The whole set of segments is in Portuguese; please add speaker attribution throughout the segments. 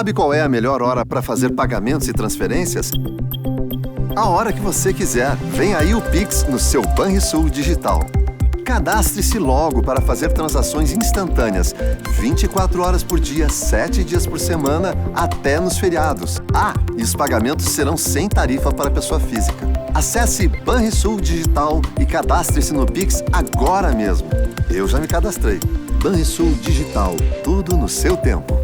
Speaker 1: Sabe qual é a melhor hora para fazer pagamentos e transferências? A hora que você quiser. Vem aí o Pix no seu Banrisul Digital. Cadastre-se logo para fazer transações instantâneas, 24 horas por dia, 7 dias por semana, até nos feriados. E os pagamentos serão sem tarifa para pessoa física. Acesse Banrisul Digital e cadastre-se no Pix agora mesmo. Eu já me cadastrei. Banrisul Digital, tudo no seu tempo.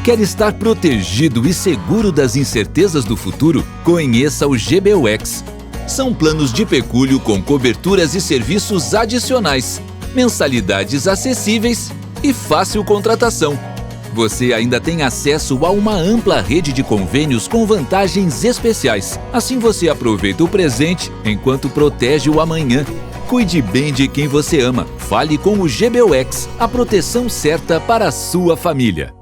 Speaker 2: Quer estar protegido e seguro das incertezas do futuro? Conheça o GBUX. São planos de pecúlio com coberturas e serviços adicionais, mensalidades acessíveis e fácil contratação. Você ainda tem acesso a uma ampla rede de convênios com vantagens especiais. Assim você aproveita o presente enquanto protege o amanhã. Cuide bem de quem você ama. Fale com o GBUX, a proteção certa para a sua família.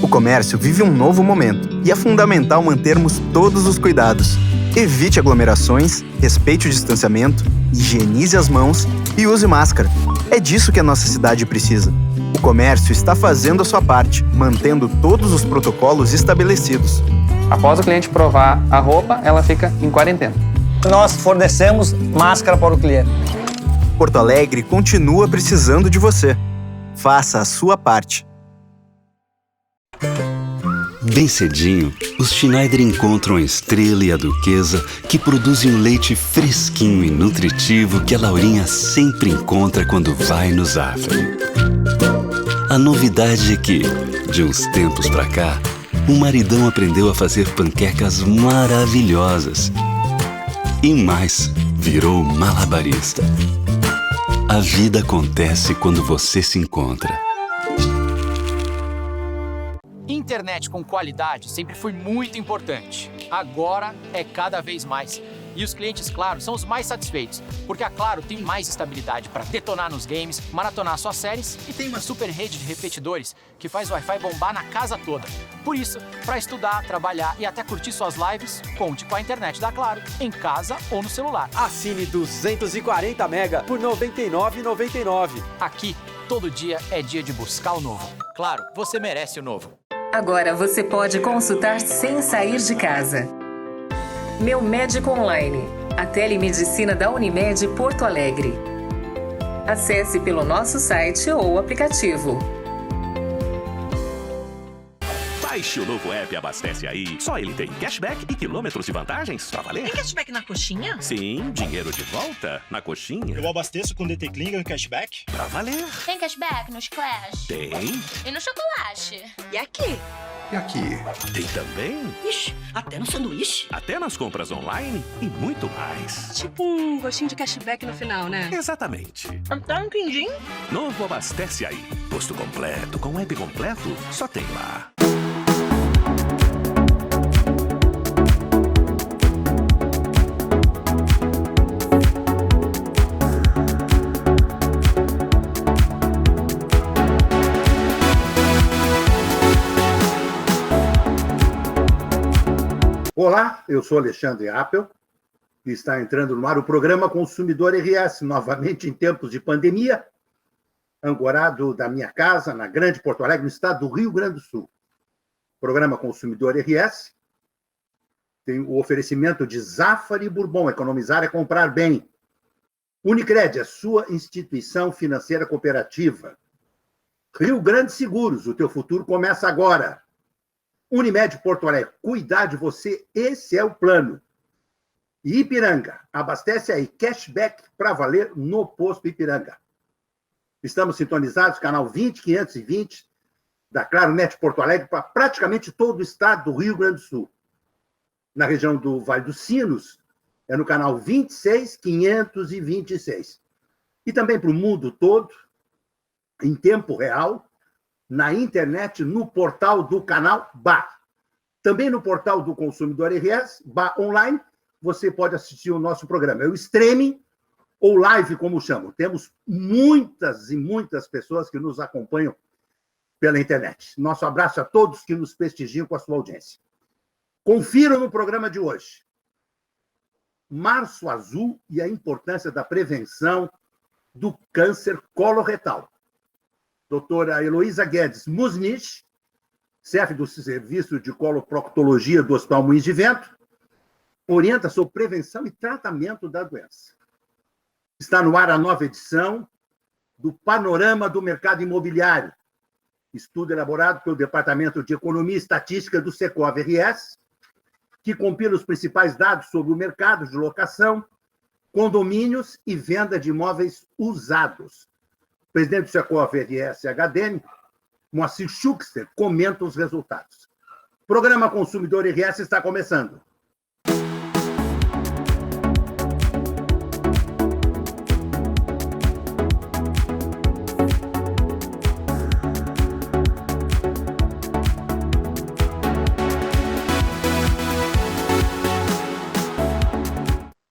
Speaker 3: O comércio vive um novo momento e é fundamental mantermos todos os cuidados. Evite aglomerações, respeite o distanciamento, higienize as mãos e use máscara. É disso que a nossa cidade precisa. O comércio está fazendo a sua parte, mantendo todos os protocolos estabelecidos.
Speaker 4: Após o cliente provar a roupa, ela fica em quarentena.
Speaker 5: Nós fornecemos máscara para o cliente.
Speaker 3: Porto Alegre continua precisando de você. Faça a sua parte.
Speaker 6: Bem cedinho, os Schneider encontram a Estrela e a Duquesa, que produzem um leite fresquinho e nutritivo que a Laurinha sempre encontra quando vai no Zafari. A novidade é que, de uns tempos pra cá, o maridão aprendeu a fazer panquecas maravilhosas. E mais, virou malabarista. A vida acontece quando você se encontra.
Speaker 7: Internet com qualidade sempre foi muito importante. Agora é cada vez mais. E os clientes Claro são os mais satisfeitos, porque a Claro tem mais estabilidade para detonar nos games, maratonar suas séries e tem uma super rede de repetidores que faz o Wi-Fi bombar na casa toda. Por isso, para estudar, trabalhar e até curtir suas lives, conte com a internet da Claro, em casa ou no celular.
Speaker 8: Assine 240 mega por R$ 99,99.
Speaker 7: Aqui, todo dia é dia de buscar o novo. Claro, você merece o novo.
Speaker 9: Agora você pode consultar sem sair de casa. Meu Médico Online, a telemedicina da Unimed Porto Alegre. Acesse pelo nosso site ou aplicativo.
Speaker 10: Baixe o novo app Abastece Aí. Só ele tem cashback e quilômetros de vantagens pra valer.
Speaker 11: Tem cashback na coxinha?
Speaker 10: Sim, dinheiro de volta na coxinha.
Speaker 12: Eu abasteço com DT Klingon cashback?
Speaker 10: Pra valer.
Speaker 11: Tem cashback nos Clash?
Speaker 10: Tem.
Speaker 11: E no chocolate? E aqui?
Speaker 10: E aqui? Tem também.
Speaker 11: Ixi, até no sanduíche?
Speaker 10: Até nas compras online e muito mais.
Speaker 11: Tipo um gostinho de cashback no final, né?
Speaker 10: Exatamente.
Speaker 11: Até um quindim?
Speaker 10: Novo Abastece Aí. Posto completo com app completo, só tem lá.
Speaker 13: Olá, eu sou Alexandre Appel e está entrando no ar o programa Consumidor RS, novamente em tempos de pandemia, ancorado da minha casa, na Grande Porto Alegre, no estado do Rio Grande do Sul. O programa Consumidor RS tem o oferecimento de Zafari Bourbon, economizar é comprar bem. Unicred, a sua instituição financeira cooperativa. Rio Grande Seguros, o teu futuro começa agora. Unimed Porto Alegre, cuidar de você, esse é o plano. E Ipiranga, abastece aí, cashback para valer no posto Ipiranga. Estamos sintonizados, canal 20520, da Claro Net Porto Alegre, para praticamente todo o estado do Rio Grande do Sul. Na região do Vale dos Sinos, é no canal 26526. E também para o mundo todo, em tempo real, na internet, no portal do canal BA. Também no portal do Consumidor RS, BA Online, você pode assistir o nosso programa. É o streaming ou live, como chamam. Temos muitas e muitas pessoas que nos acompanham pela internet. Nosso abraço a todos que nos prestigiam com a sua audiência. Confiram no programa de hoje. Março Azul e a importância da prevenção do câncer coloretal. Doutora Heloísa Guedes Musnich, chefe do Serviço de Coloproctologia do Hospital Moinhos de Vento, orienta sobre prevenção e tratamento da doença. Está no ar a nova edição do Panorama do Mercado Imobiliário, estudo elaborado pelo Departamento de Economia e Estatística do Secov-RS, que compila os principais dados sobre o mercado de locação, condomínios e venda de imóveis usados. O presidente do Secov-RS HDM, Moacir Schuchster, comenta os resultados. O programa Consumidor RS está começando.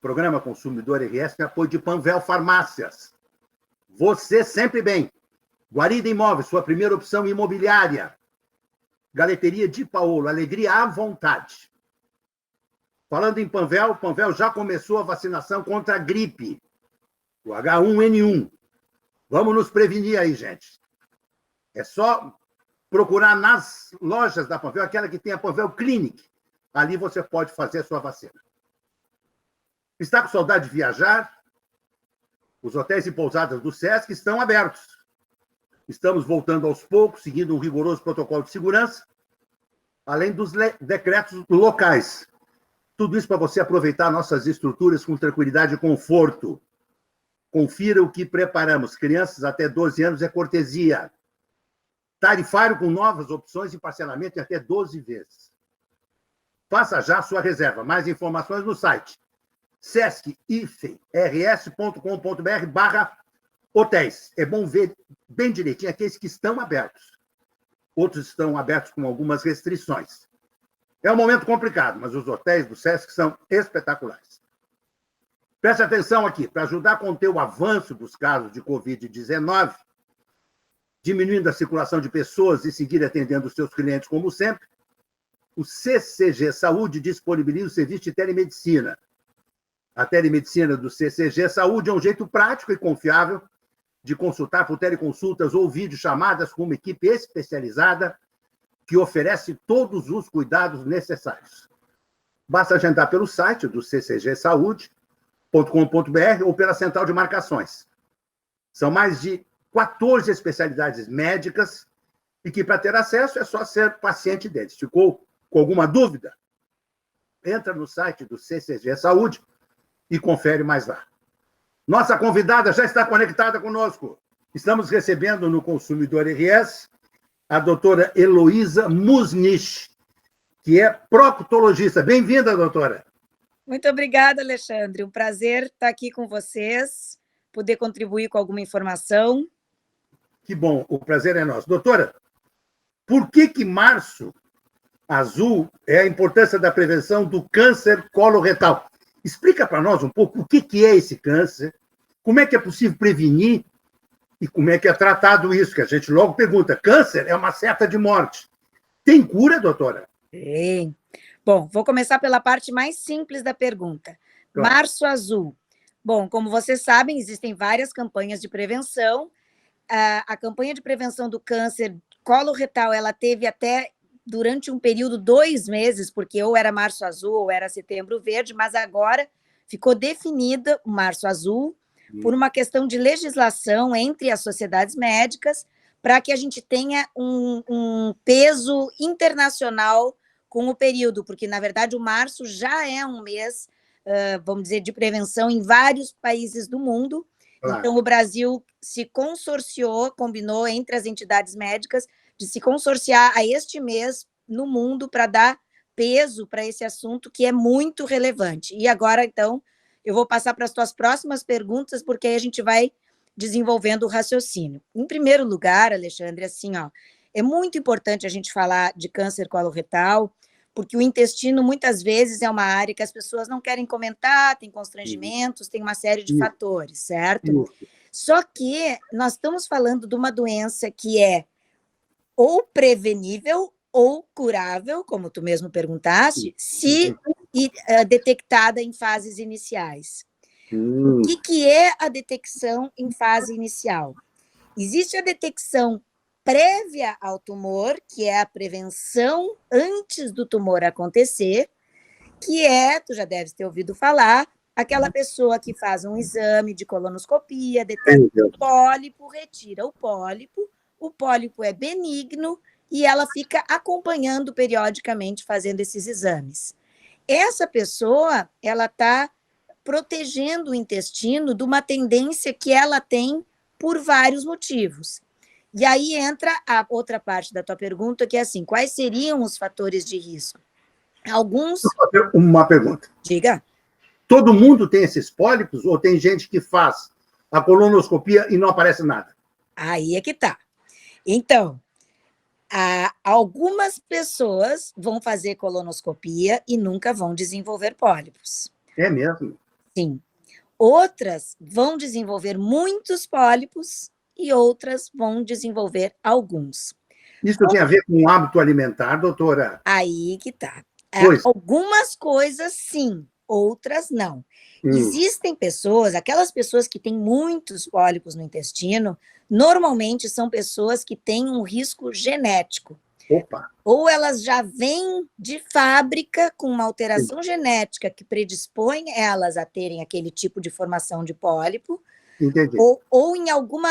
Speaker 13: Programa Consumidor RS tem apoio de Panvel Farmácias. Você sempre bem. Guarida Imóveis, sua primeira opção imobiliária. Galeteria de Paolo, alegria à vontade. Falando em Panvel, Panvel já começou a vacinação contra a gripe, o H1N1. Vamos nos prevenir aí, gente. É só procurar nas lojas da Panvel, aquela que tem a Panvel Clinic. Ali você pode fazer a sua vacina. Está com saudade de viajar? Os hotéis e pousadas do SESC estão abertos. Estamos voltando aos poucos, seguindo um rigoroso protocolo de segurança, além dos decretos locais. Tudo isso para você aproveitar nossas estruturas com tranquilidade e conforto. Confira o que preparamos. Crianças até 12 anos é cortesia. Tarifário com novas opções de parcelamento em até 12 vezes. Faça já a sua reserva. Mais informações no site sesc-rs.com.br/hotéis. É bom ver bem direitinho aqueles que estão abertos. Outros estão abertos com algumas restrições. É um momento complicado, mas os hotéis do SESC são espetaculares. Preste atenção aqui, para ajudar a conter o avanço dos casos de Covid-19, diminuindo a circulação de pessoas e seguir atendendo os seus clientes como sempre, o CCG Saúde disponibiliza o serviço de telemedicina. A telemedicina do CCG Saúde é um jeito prático e confiável de consultar por teleconsultas ou videochamadas com uma equipe especializada que oferece todos os cuidados necessários. Basta agendar pelo site do ccgsaude.com.br ou pela central de marcações. São mais de 14 especialidades médicas e que, para ter acesso, é só ser paciente deles. Ficou com alguma dúvida? Entra no site do CCG Saúde e confere mais lá. Nossa convidada já está conectada conosco. Estamos recebendo no Consumidor RS a doutora Heloísa Musnich, que é proctologista. Bem-vinda, doutora.
Speaker 14: Muito obrigada, Alexandre. Um prazer estar aqui com vocês, poder contribuir com alguma informação.
Speaker 13: Que bom, o prazer é nosso. Doutora, por que Março Azul é a importância da prevenção do câncer coloretal? Explica para nós um pouco o que é esse câncer, como é que é possível prevenir e como é que é tratado isso, que a gente logo pergunta. Câncer é uma seta de morte. Tem cura, doutora?
Speaker 14: Tem. Bom, vou começar pela parte mais simples da pergunta. Claro. Março Azul. Bom, como vocês sabem, existem várias campanhas de prevenção. A campanha de prevenção do câncer coloretal, ela teve até durante um período 2 meses, porque ou era Março Azul ou era Setembro Verde, mas agora ficou definida o Março Azul por uma questão de legislação entre as sociedades médicas para que a gente tenha um peso internacional com o período, porque, na verdade, o março já é um mês, vamos dizer, de prevenção em vários países do mundo. Claro. Então, o Brasil se consorciou, combinou entre as entidades médicas de se consorciar a este mês no mundo para dar peso para esse assunto que é muito relevante. E agora, então, eu vou passar para as tuas próximas perguntas, porque aí a gente vai desenvolvendo o raciocínio. Em primeiro lugar, Alexandre, assim, ó, é muito importante a gente falar de câncer coloretal, porque o intestino, muitas vezes, é uma área que as pessoas não querem comentar, tem constrangimentos, tem uma série de fatores, certo? Só que nós estamos falando de uma doença que é ou prevenível ou curável, como tu mesmo perguntaste, se detectada em fases iniciais. O que é a detecção em fase inicial? Existe a detecção prévia ao tumor, que é a prevenção antes do tumor acontecer, que é, tu já deves ter ouvido falar, aquela pessoa que faz um exame de colonoscopia, detecta o pólipo, retira o pólipo é benigno e ela fica acompanhando periodicamente fazendo esses exames. Essa pessoa, ela está protegendo o intestino de uma tendência que ela tem por vários motivos. E aí entra a outra parte da tua pergunta, que é assim, quais seriam os fatores de risco? Alguns...
Speaker 13: Uma pergunta.
Speaker 14: Diga.
Speaker 13: Todo mundo tem esses pólipos ou tem gente que faz a colonoscopia e não aparece nada?
Speaker 14: Aí é que tá. Então, algumas pessoas vão fazer colonoscopia e nunca vão desenvolver pólipos.
Speaker 13: É mesmo?
Speaker 14: Sim. Outras vão desenvolver muitos pólipos e outras vão desenvolver alguns.
Speaker 13: Isso tem a ver com o hábito alimentar, doutora?
Speaker 14: Aí que tá.
Speaker 13: Pois.
Speaker 14: Algumas coisas, sim, outras não. Existem pessoas, aquelas pessoas que têm muitos pólipos no intestino, normalmente são pessoas que têm um risco genético.
Speaker 13: Opa!
Speaker 14: Ou elas já vêm de fábrica com uma alteração genética que predispõe elas a terem aquele tipo de formação de pólipo,
Speaker 13: entendi.
Speaker 14: Ou em alguma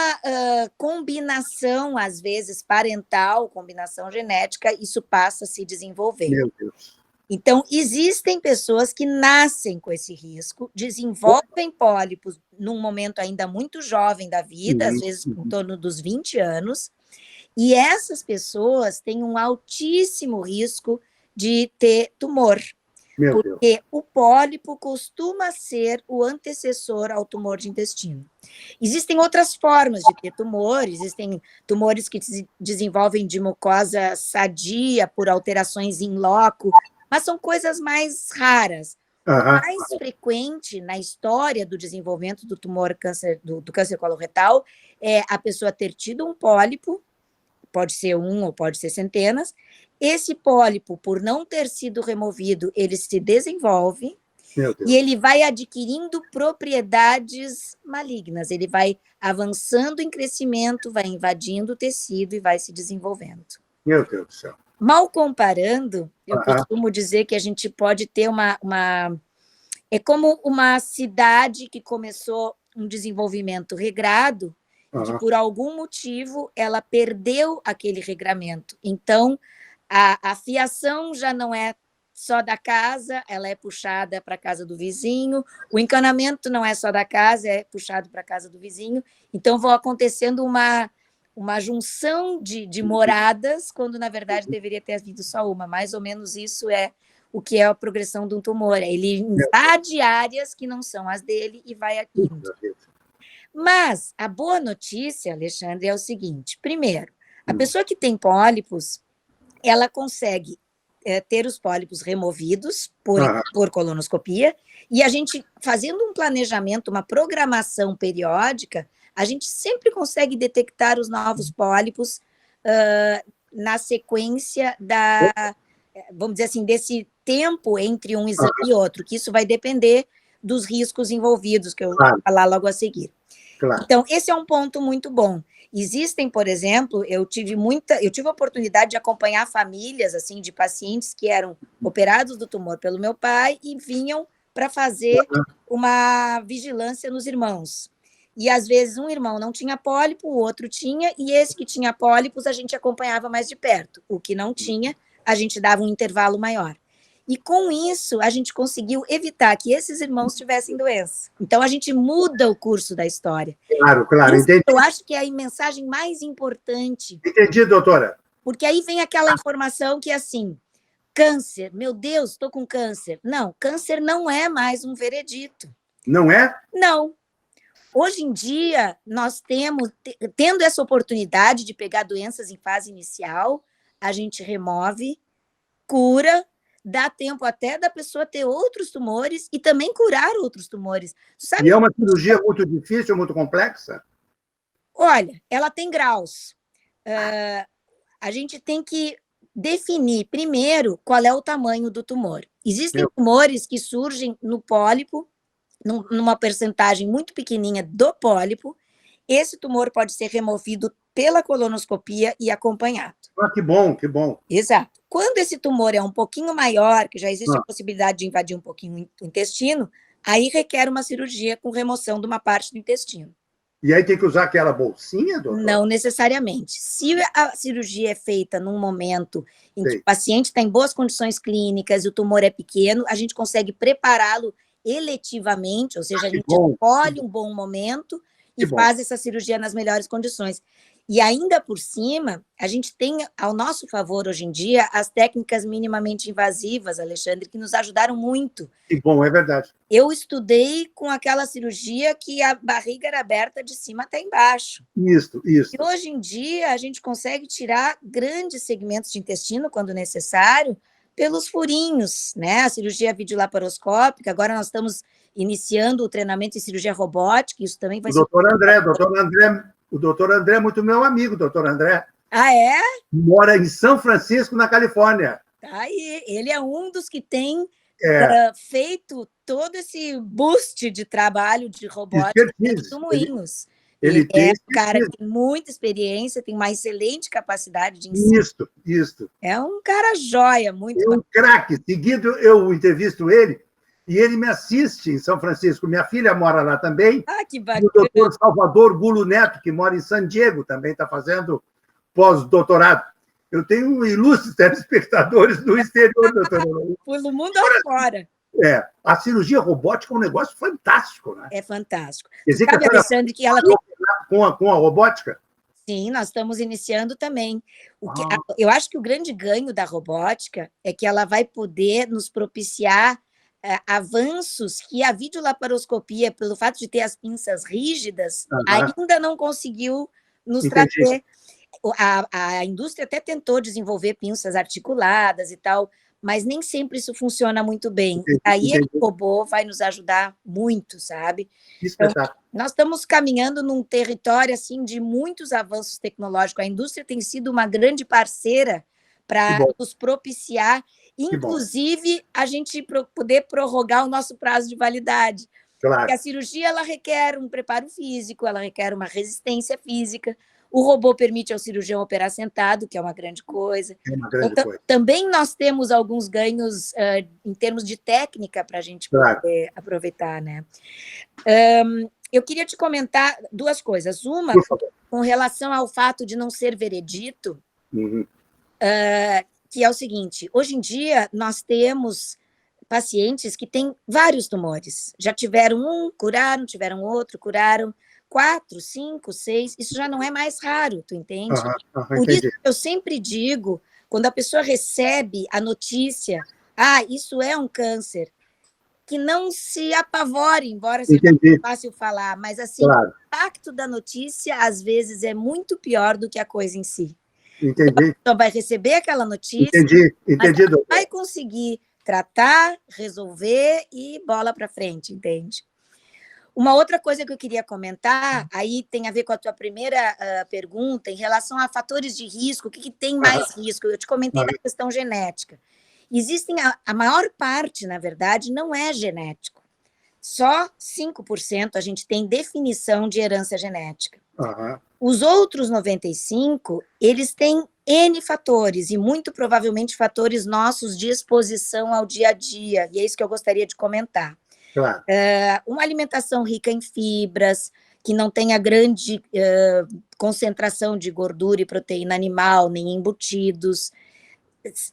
Speaker 14: combinação, às vezes parental, combinação genética, isso passa a se desenvolver.
Speaker 13: Meu Deus.
Speaker 14: Então, existem pessoas que nascem com esse risco, desenvolvem pólipos num momento ainda muito jovem da vida, às vezes em torno dos 20 anos, e essas pessoas têm um altíssimo risco de ter tumor, porque o pólipo costuma ser o antecessor ao tumor de intestino. Existem outras formas de ter tumor, existem tumores que se desenvolvem de mucosa sadia por alterações in loco, mas são coisas mais raras. O mais frequente na história do desenvolvimento do tumor do câncer coloretal é a pessoa ter tido um pólipo, pode ser um ou pode ser centenas. Esse pólipo, por não ter sido removido, ele se desenvolve e ele vai adquirindo propriedades malignas, ele vai avançando em crescimento, vai invadindo o tecido e vai se desenvolvendo.
Speaker 13: Meu Deus do céu.
Speaker 14: Mal comparando, eu costumo dizer que a gente pode ter é como uma cidade que começou um desenvolvimento regrado, que por algum motivo ela perdeu aquele regramento. Então, a fiação já não é só da casa, ela é puxada para a casa do vizinho, o encanamento não é só da casa, é puxado para a casa do vizinho. Então, vai acontecendo uma junção de moradas, quando, na verdade, deveria ter havido só uma. Mais ou menos isso é o que é a progressão de um tumor. Ele invade áreas que não são as dele e vai indo. Mas a boa notícia, Alexandre, é o seguinte. Primeiro, a pessoa que tem pólipos, ela consegue ter os pólipos removidos por colonoscopia, e a gente, fazendo um planejamento, uma programação periódica, a gente sempre consegue detectar os novos pólipos na sequência vamos dizer assim, desse tempo entre um exame e outro, que isso vai depender dos riscos envolvidos, que eu vou falar logo a seguir. Então, esse é um ponto muito bom. Existem, por exemplo, eu tive a oportunidade de acompanhar famílias assim de pacientes que eram operados do tumor pelo meu pai e vinham para fazer uma vigilância nos irmãos. E, às vezes, um irmão não tinha pólipo, o outro tinha, e esse que tinha pólipos a gente acompanhava mais de perto. O que não tinha, a gente dava um intervalo maior. E, com isso, a gente conseguiu evitar que esses irmãos tivessem doença. Então, a gente muda o curso da história.
Speaker 13: Claro, entendi.
Speaker 14: Eu acho que é a mensagem mais importante.
Speaker 13: Entendi, doutora.
Speaker 14: Porque aí vem aquela informação que, assim, câncer, meu Deus, estou com câncer. Não, câncer não é mais um veredito.
Speaker 13: Não é?
Speaker 14: Não. Hoje em dia, nós tendo essa oportunidade de pegar doenças em fase inicial, a gente remove, cura, dá tempo até da pessoa ter outros tumores e também curar outros tumores. Sabe?
Speaker 13: E é uma cirurgia muito difícil, muito complexa?
Speaker 14: Olha, ela tem graus. A gente tem que definir, primeiro, qual é o tamanho do tumor. Existem tumores que surgem no pólipo, numa percentagem muito pequenininha do pólipo. Esse tumor pode ser removido pela colonoscopia e acompanhado.
Speaker 13: Ah, que bom, que bom.
Speaker 14: Exato. Quando esse tumor é um pouquinho maior, que já existe a possibilidade de invadir um pouquinho o intestino, aí requer uma cirurgia com remoção de uma parte do intestino.
Speaker 13: E aí tem que usar aquela bolsinha, doutor?
Speaker 14: Não necessariamente. Se a cirurgia é feita num momento em que o paciente está em boas condições clínicas e o tumor é pequeno, a gente consegue prepará-lo eletivamente, ou seja, a gente escolhe um bom momento e faz essa cirurgia nas melhores condições. E ainda por cima, a gente tem ao nosso favor hoje em dia as técnicas minimamente invasivas, Alexandre, que nos ajudaram muito.
Speaker 13: Que bom, é verdade.
Speaker 14: Eu estudei com aquela cirurgia que a barriga era aberta de cima até embaixo.
Speaker 13: Isso.
Speaker 14: E hoje em dia a gente consegue tirar grandes segmentos de intestino, quando necessário, pelos furinhos, né? A cirurgia videolaparoscópica, agora nós estamos iniciando o treinamento em cirurgia robótica, isso também vai ser...
Speaker 13: O doutor André é muito meu amigo, doutor André.
Speaker 14: Ah, é?
Speaker 13: Mora em São Francisco, na Califórnia.
Speaker 14: Aí, ele é um dos que tem feito todo esse boost de trabalho de robótica do Moinhos. Ele é um cara que tem muita experiência, tem uma excelente capacidade de ensino.
Speaker 13: Isso.
Speaker 14: É um cara joia, muito
Speaker 13: um craque. Seguido, eu entrevisto ele, e ele me assiste em São Francisco. Minha filha mora lá também.
Speaker 14: Ah, que bacana.
Speaker 13: E o doutor Salvador Gulo Neto, que mora em San Diego, também está fazendo pós-doutorado. Eu tenho ilustres telespectadores do exterior, doutor.
Speaker 14: Pelo mundo afora.
Speaker 13: A cirurgia robótica é um negócio fantástico, né?
Speaker 14: É fantástico.
Speaker 13: Quer dizer,
Speaker 14: sabe, Alexandre, que ela tem...
Speaker 13: com a robótica?
Speaker 14: Sim, nós estamos iniciando também. Eu acho que o grande ganho da robótica é que ela vai poder nos propiciar avanços que a videolaparoscopia, pelo fato de ter as pinças rígidas, ainda não conseguiu nos trazer. A indústria até tentou desenvolver pinças articuladas e tal, mas nem sempre isso funciona muito bem. Aí o robô vai nos ajudar muito, sabe? Então, nós estamos caminhando num território assim de muitos avanços tecnológicos. A indústria tem sido uma grande parceira para nos propiciar, inclusive a gente poder prorrogar o nosso prazo de validade.
Speaker 13: Claro.
Speaker 14: Porque a cirurgia ela requer um preparo físico, ela requer uma resistência física. O robô permite ao cirurgião operar sentado, que é uma grande coisa.
Speaker 13: Coisa.
Speaker 14: Também nós temos alguns ganhos em termos de técnica para a gente poder aproveitar, né? Eu queria te comentar duas coisas. Uma, com relação ao fato de não ser veredito, que é o seguinte: hoje em dia nós temos pacientes que têm vários tumores. Já tiveram um, curaram, tiveram outro, curaram. 4, 5, 6, isso já não é mais raro, tu entende? Por isso eu sempre digo, quando a pessoa recebe a notícia, isso é um câncer, que não se apavore, embora seja fácil falar, mas assim, o impacto da notícia, às vezes, é muito pior do que a coisa em si.
Speaker 13: Entendi.
Speaker 14: A pessoa vai receber aquela notícia,
Speaker 13: mas
Speaker 14: ela vai conseguir tratar, resolver e bola para frente, entende? Uma outra coisa que eu queria comentar, aí tem a ver com a tua primeira pergunta, em relação a fatores de risco, o que tem mais risco? Eu te comentei da questão genética. Existem, a maior parte, na verdade, não é genético. Só 5% a gente tem definição de herança genética. Os outros 95%, eles têm N fatores, e muito provavelmente fatores nossos de exposição ao dia a dia, e é isso que eu gostaria de comentar.
Speaker 13: Claro.
Speaker 14: Uma alimentação rica em fibras, que não tenha grande concentração de gordura e proteína animal, nem embutidos,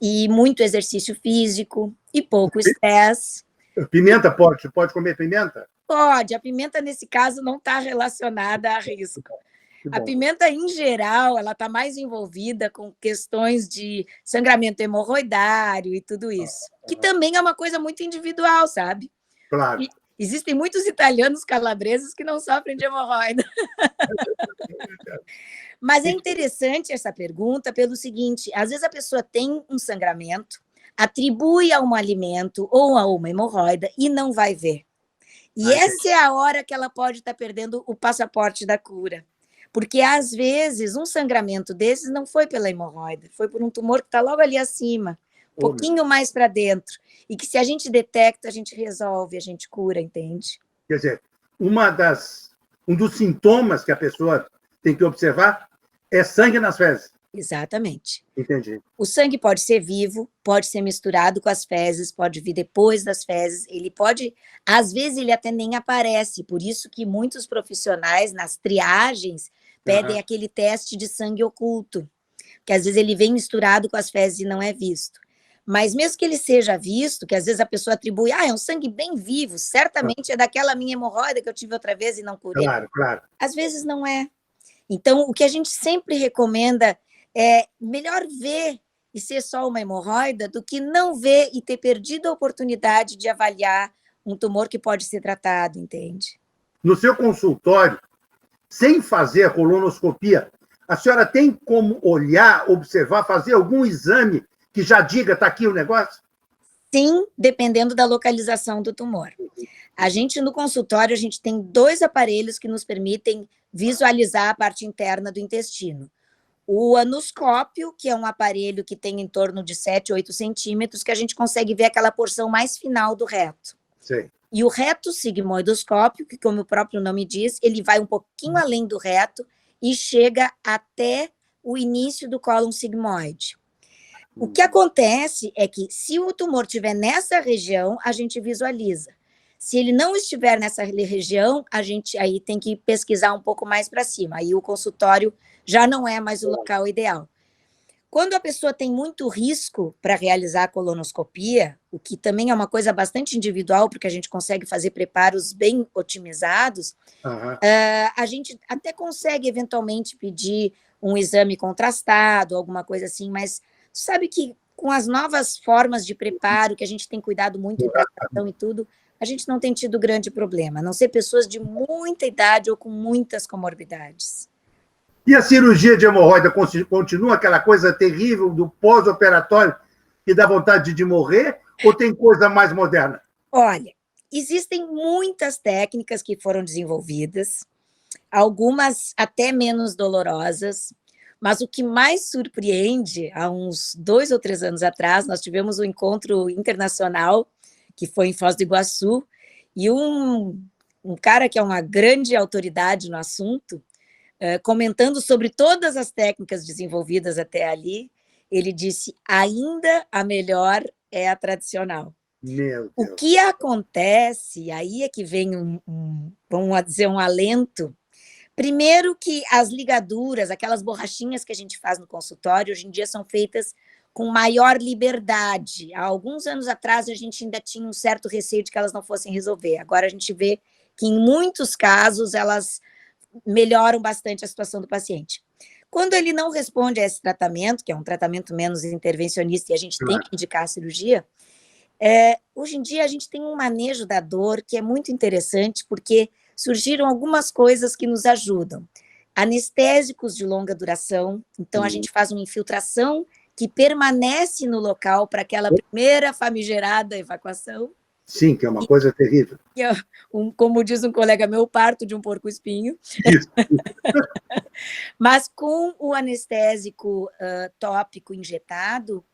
Speaker 14: e muito exercício físico e pouco estresse.
Speaker 13: Pimenta pode comer pimenta?
Speaker 14: Pode, a pimenta nesse caso não está relacionada a risco. A pimenta, em geral, ela está mais envolvida com questões de sangramento hemorroidário e tudo isso, que também é uma coisa muito individual, sabe?
Speaker 13: Claro.
Speaker 14: E existem muitos italianos calabreses que não sofrem de hemorroida. Mas é interessante essa pergunta pelo seguinte: às vezes a pessoa tem um sangramento, atribui a um alimento ou a uma hemorroida e não vai ver. E essa é a hora que ela pode estar perdendo o passaporte da cura. Porque, às vezes, um sangramento desses não foi pela hemorroida, foi por um tumor que está logo ali acima, um pouquinho mais para dentro. E que se a gente detecta, a gente resolve, a gente cura, entende?
Speaker 13: Quer dizer, um dos sintomas que a pessoa tem que observar É sangue nas fezes.
Speaker 14: Exatamente.
Speaker 13: Entendi.
Speaker 14: O sangue pode ser vivo, pode ser misturado com as fezes, pode vir depois das fezes, ele pode, às vezes ele até nem aparece, por isso que muitos profissionais nas triagens pedem aquele teste de sangue oculto, que às vezes ele vem misturado com as fezes e não é visto. Mas mesmo que ele seja visto, que às vezes a pessoa atribui, é um sangue bem vivo, certamente é daquela minha hemorroida que eu tive outra vez e não curei.
Speaker 13: Claro, claro.
Speaker 14: Às vezes não é. Então, o que a gente sempre recomenda é melhor ver e ser só uma hemorroida do que não ver e ter perdido a oportunidade de avaliar um tumor que pode ser tratado, entende?
Speaker 13: No seu consultório, sem fazer a colonoscopia, a senhora tem como olhar, observar, fazer algum exame que já diga, está aqui o negócio?
Speaker 14: Sim, dependendo da localização do tumor. A gente, no consultório, a gente tem 2 aparelhos que nos permitem visualizar a parte interna do intestino. O anoscópio, que é um aparelho que tem em torno de 7, 8 centímetros, que a gente consegue ver aquela porção mais final do reto.
Speaker 13: Sim.
Speaker 14: E o reto sigmoidoscópio, que, como o próprio nome diz, ele vai um pouquinho além do reto e chega até o início do cólon sigmoide. O que acontece é que, se o tumor estiver nessa região, a gente visualiza. Se ele não estiver nessa região, a gente aí tem que pesquisar um pouco mais para cima. Aí o consultório já não é mais o local ideal. Quando a pessoa tem muito risco para realizar a colonoscopia, o que também é uma coisa bastante individual, porque a gente consegue fazer preparos bem otimizados, a gente até consegue eventualmente pedir um exame contrastado, alguma coisa assim, mas sabe que com as novas formas de preparo, que a gente tem cuidado muito em hidratação e tudo, a gente não tem tido grande problema, a não ser pessoas de muita idade ou com muitas comorbidades.
Speaker 13: E a cirurgia de hemorroida continua aquela coisa terrível do pós-operatório que dá vontade de morrer, ou tem coisa mais moderna?
Speaker 14: Olha, existem muitas técnicas que foram desenvolvidas, algumas até menos dolorosas, mas o que mais surpreende, há uns 2 ou 3 anos atrás, nós tivemos um encontro internacional, que foi em Foz do Iguaçu, e um cara que é uma grande autoridade no assunto, comentando sobre todas as técnicas desenvolvidas até ali, ele disse, ainda a melhor é a tradicional.
Speaker 13: Meu Deus.
Speaker 14: O que acontece, aí é que vem vamos dizer, um alento. Primeiro que as ligaduras, aquelas borrachinhas que a gente faz no consultório, hoje em dia são feitas com maior liberdade. Há alguns anos atrás, a gente ainda tinha um certo receio de que elas não fossem resolver. Agora a gente vê que, em muitos casos, elas melhoram bastante a situação do paciente. Quando ele não responde a esse tratamento, que é um tratamento menos intervencionista, e a gente tem que indicar a cirurgia, hoje em dia a gente tem um manejo da dor que é muito interessante, porque surgiram algumas coisas que nos ajudam. Anestésicos de longa duração, então a gente faz uma infiltração que permanece no local para aquela primeira famigerada evacuação.
Speaker 13: Sim, que é uma coisa terrível.
Speaker 14: Que é como diz um colega meu, parto de um porco-espinho. Mas com o anestésico tópico injetado,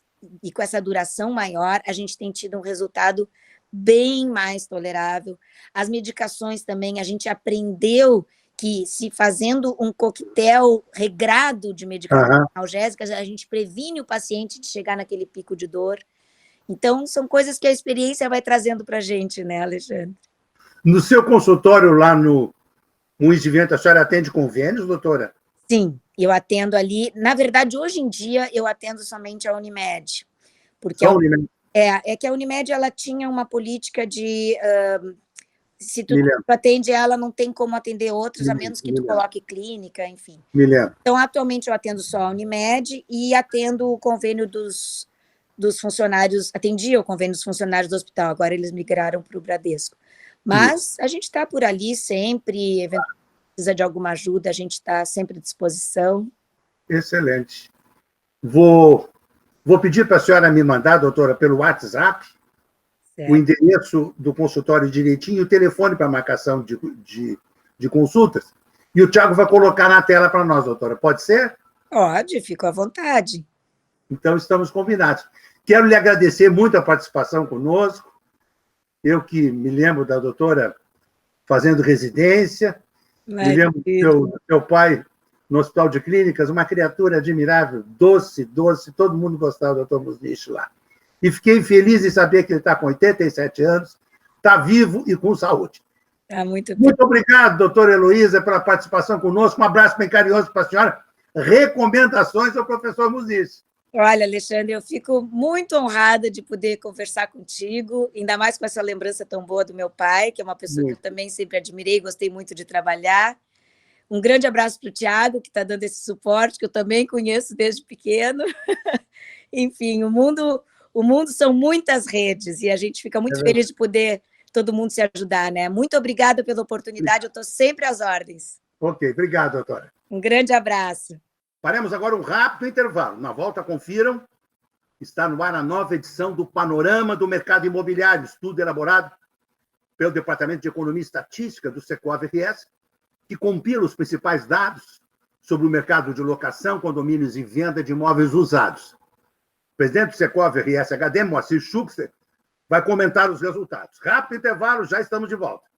Speaker 14: e com essa duração maior, a gente tem tido um resultado bem mais tolerável. As medicações também, a gente aprendeu que, se fazendo um coquetel regrado de medicações analgésicas, a gente previne o paciente de chegar naquele pico de dor. Então, são coisas que a experiência vai trazendo para a gente, né, Alexandre?
Speaker 13: No seu consultório lá no Moinhos de Vento, a senhora atende convênios, doutora?
Speaker 14: Sim, eu atendo ali. Na verdade, hoje em dia, eu atendo somente a Unimed. Porque
Speaker 13: Só a Unimed?
Speaker 14: É que a Unimed ela tinha uma política de... se tu atende ela, não tem como atender outros, a menos que tu coloque clínica, enfim.
Speaker 13: Me lembro.
Speaker 14: Então, atualmente, eu atendo só a Unimed e atendo o convênio dos funcionários, atendia o convênio dos funcionários do hospital, agora eles migraram para o Bradesco. Mas a gente está por ali sempre, eventualmente precisa de alguma ajuda, a gente está sempre à disposição.
Speaker 13: Excelente. Vou pedir para a senhora me mandar, doutora, pelo WhatsApp, o endereço do consultório direitinho e o telefone para marcação de consultas. E o Thiago vai colocar na tela para nós, doutora. Pode ser?
Speaker 14: Pode, fico à vontade.
Speaker 13: Então, estamos combinados. Quero lhe agradecer muito a participação conosco. Eu que me lembro da doutora fazendo residência, me lembro do seu pai no Hospital de Clínicas, uma criatura admirável, doce, todo mundo gostava do Dr. Musnich lá. E fiquei feliz em saber que ele está com 87 anos, está vivo e com saúde.
Speaker 14: Muito
Speaker 13: obrigado, doutora Heloísa, pela participação conosco. Um abraço bem carinhoso para a senhora. Recomendações ao professor Musnich.
Speaker 14: Olha, Alexandre, eu fico muito honrada de poder conversar contigo, ainda mais com essa lembrança tão boa do meu pai, que é uma pessoa que eu também sempre admirei, gostei muito de trabalhar. Um grande abraço para o Tiago, que está dando esse suporte, que eu também conheço desde pequeno. Enfim, o mundo são muitas redes, e a gente fica muito feliz de poder todo mundo se ajudar, né? Muito obrigada pela oportunidade, eu estou sempre às ordens.
Speaker 13: Ok, obrigado, doutora.
Speaker 14: Um grande abraço.
Speaker 13: Faremos agora um rápido intervalo. Na volta, confiram. Está no ar a nova edição do Panorama do Mercado Imobiliário, estudo elaborado pelo Departamento de Economia e Estatística do Secovi RS, que compila os principais dados sobre o mercado de locação, condomínios e venda de imóveis usados. O presidente do Secovi RS HD, Moacir Schuchster, vai comentar os resultados. Rápido intervalo, já estamos de volta.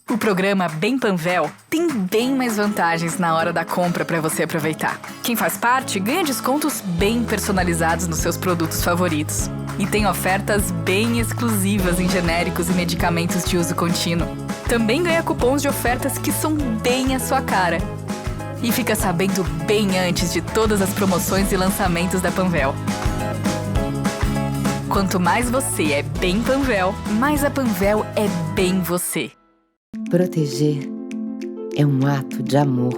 Speaker 15: O programa Bem Panvel tem bem mais vantagens na hora da compra para você aproveitar. Quem faz parte ganha descontos bem personalizados nos seus produtos favoritos. E tem ofertas bem exclusivas em genéricos e medicamentos de uso contínuo. Também ganha cupons de ofertas que são bem a sua cara. E fica sabendo bem antes de todas as promoções e lançamentos da Panvel. Quanto mais você é bem Panvel, mais a Panvel é bem você.
Speaker 16: Proteger é um ato de amor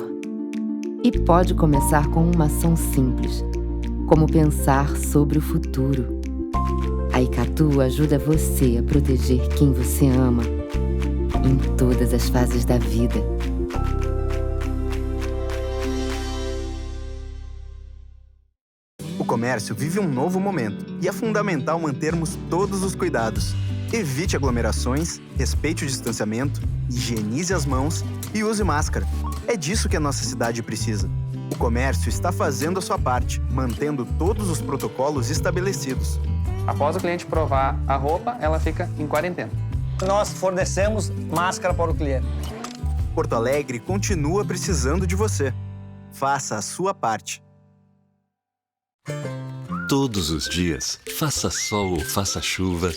Speaker 16: e pode começar com uma ação simples, como pensar sobre o futuro. A Icatu ajuda você a proteger quem você ama em todas as fases da vida.
Speaker 3: O comércio vive um novo momento e é fundamental mantermos todos os cuidados. Evite aglomerações, respeite o distanciamento, higienize as mãos e use máscara. É disso que a nossa cidade precisa. O comércio está fazendo a sua parte, mantendo todos os protocolos estabelecidos.
Speaker 4: Após o cliente provar a roupa, ela fica em quarentena.
Speaker 5: Nós fornecemos máscara para o cliente.
Speaker 3: Porto Alegre continua precisando de você. Faça a sua parte.
Speaker 6: Todos os dias, faça sol ou faça chuva,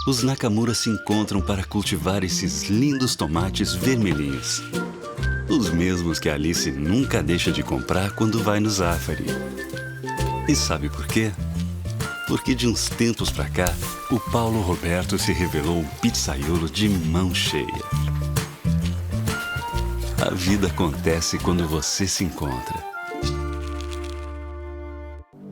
Speaker 6: os Nakamura se encontram para cultivar esses lindos tomates vermelhinhos. Os mesmos que a Alice nunca deixa de comprar quando vai no Zafari. E sabe por quê? Porque de uns tempos pra cá, o Paulo Roberto se revelou um pizzaiolo de mão cheia. A vida acontece quando você se encontra.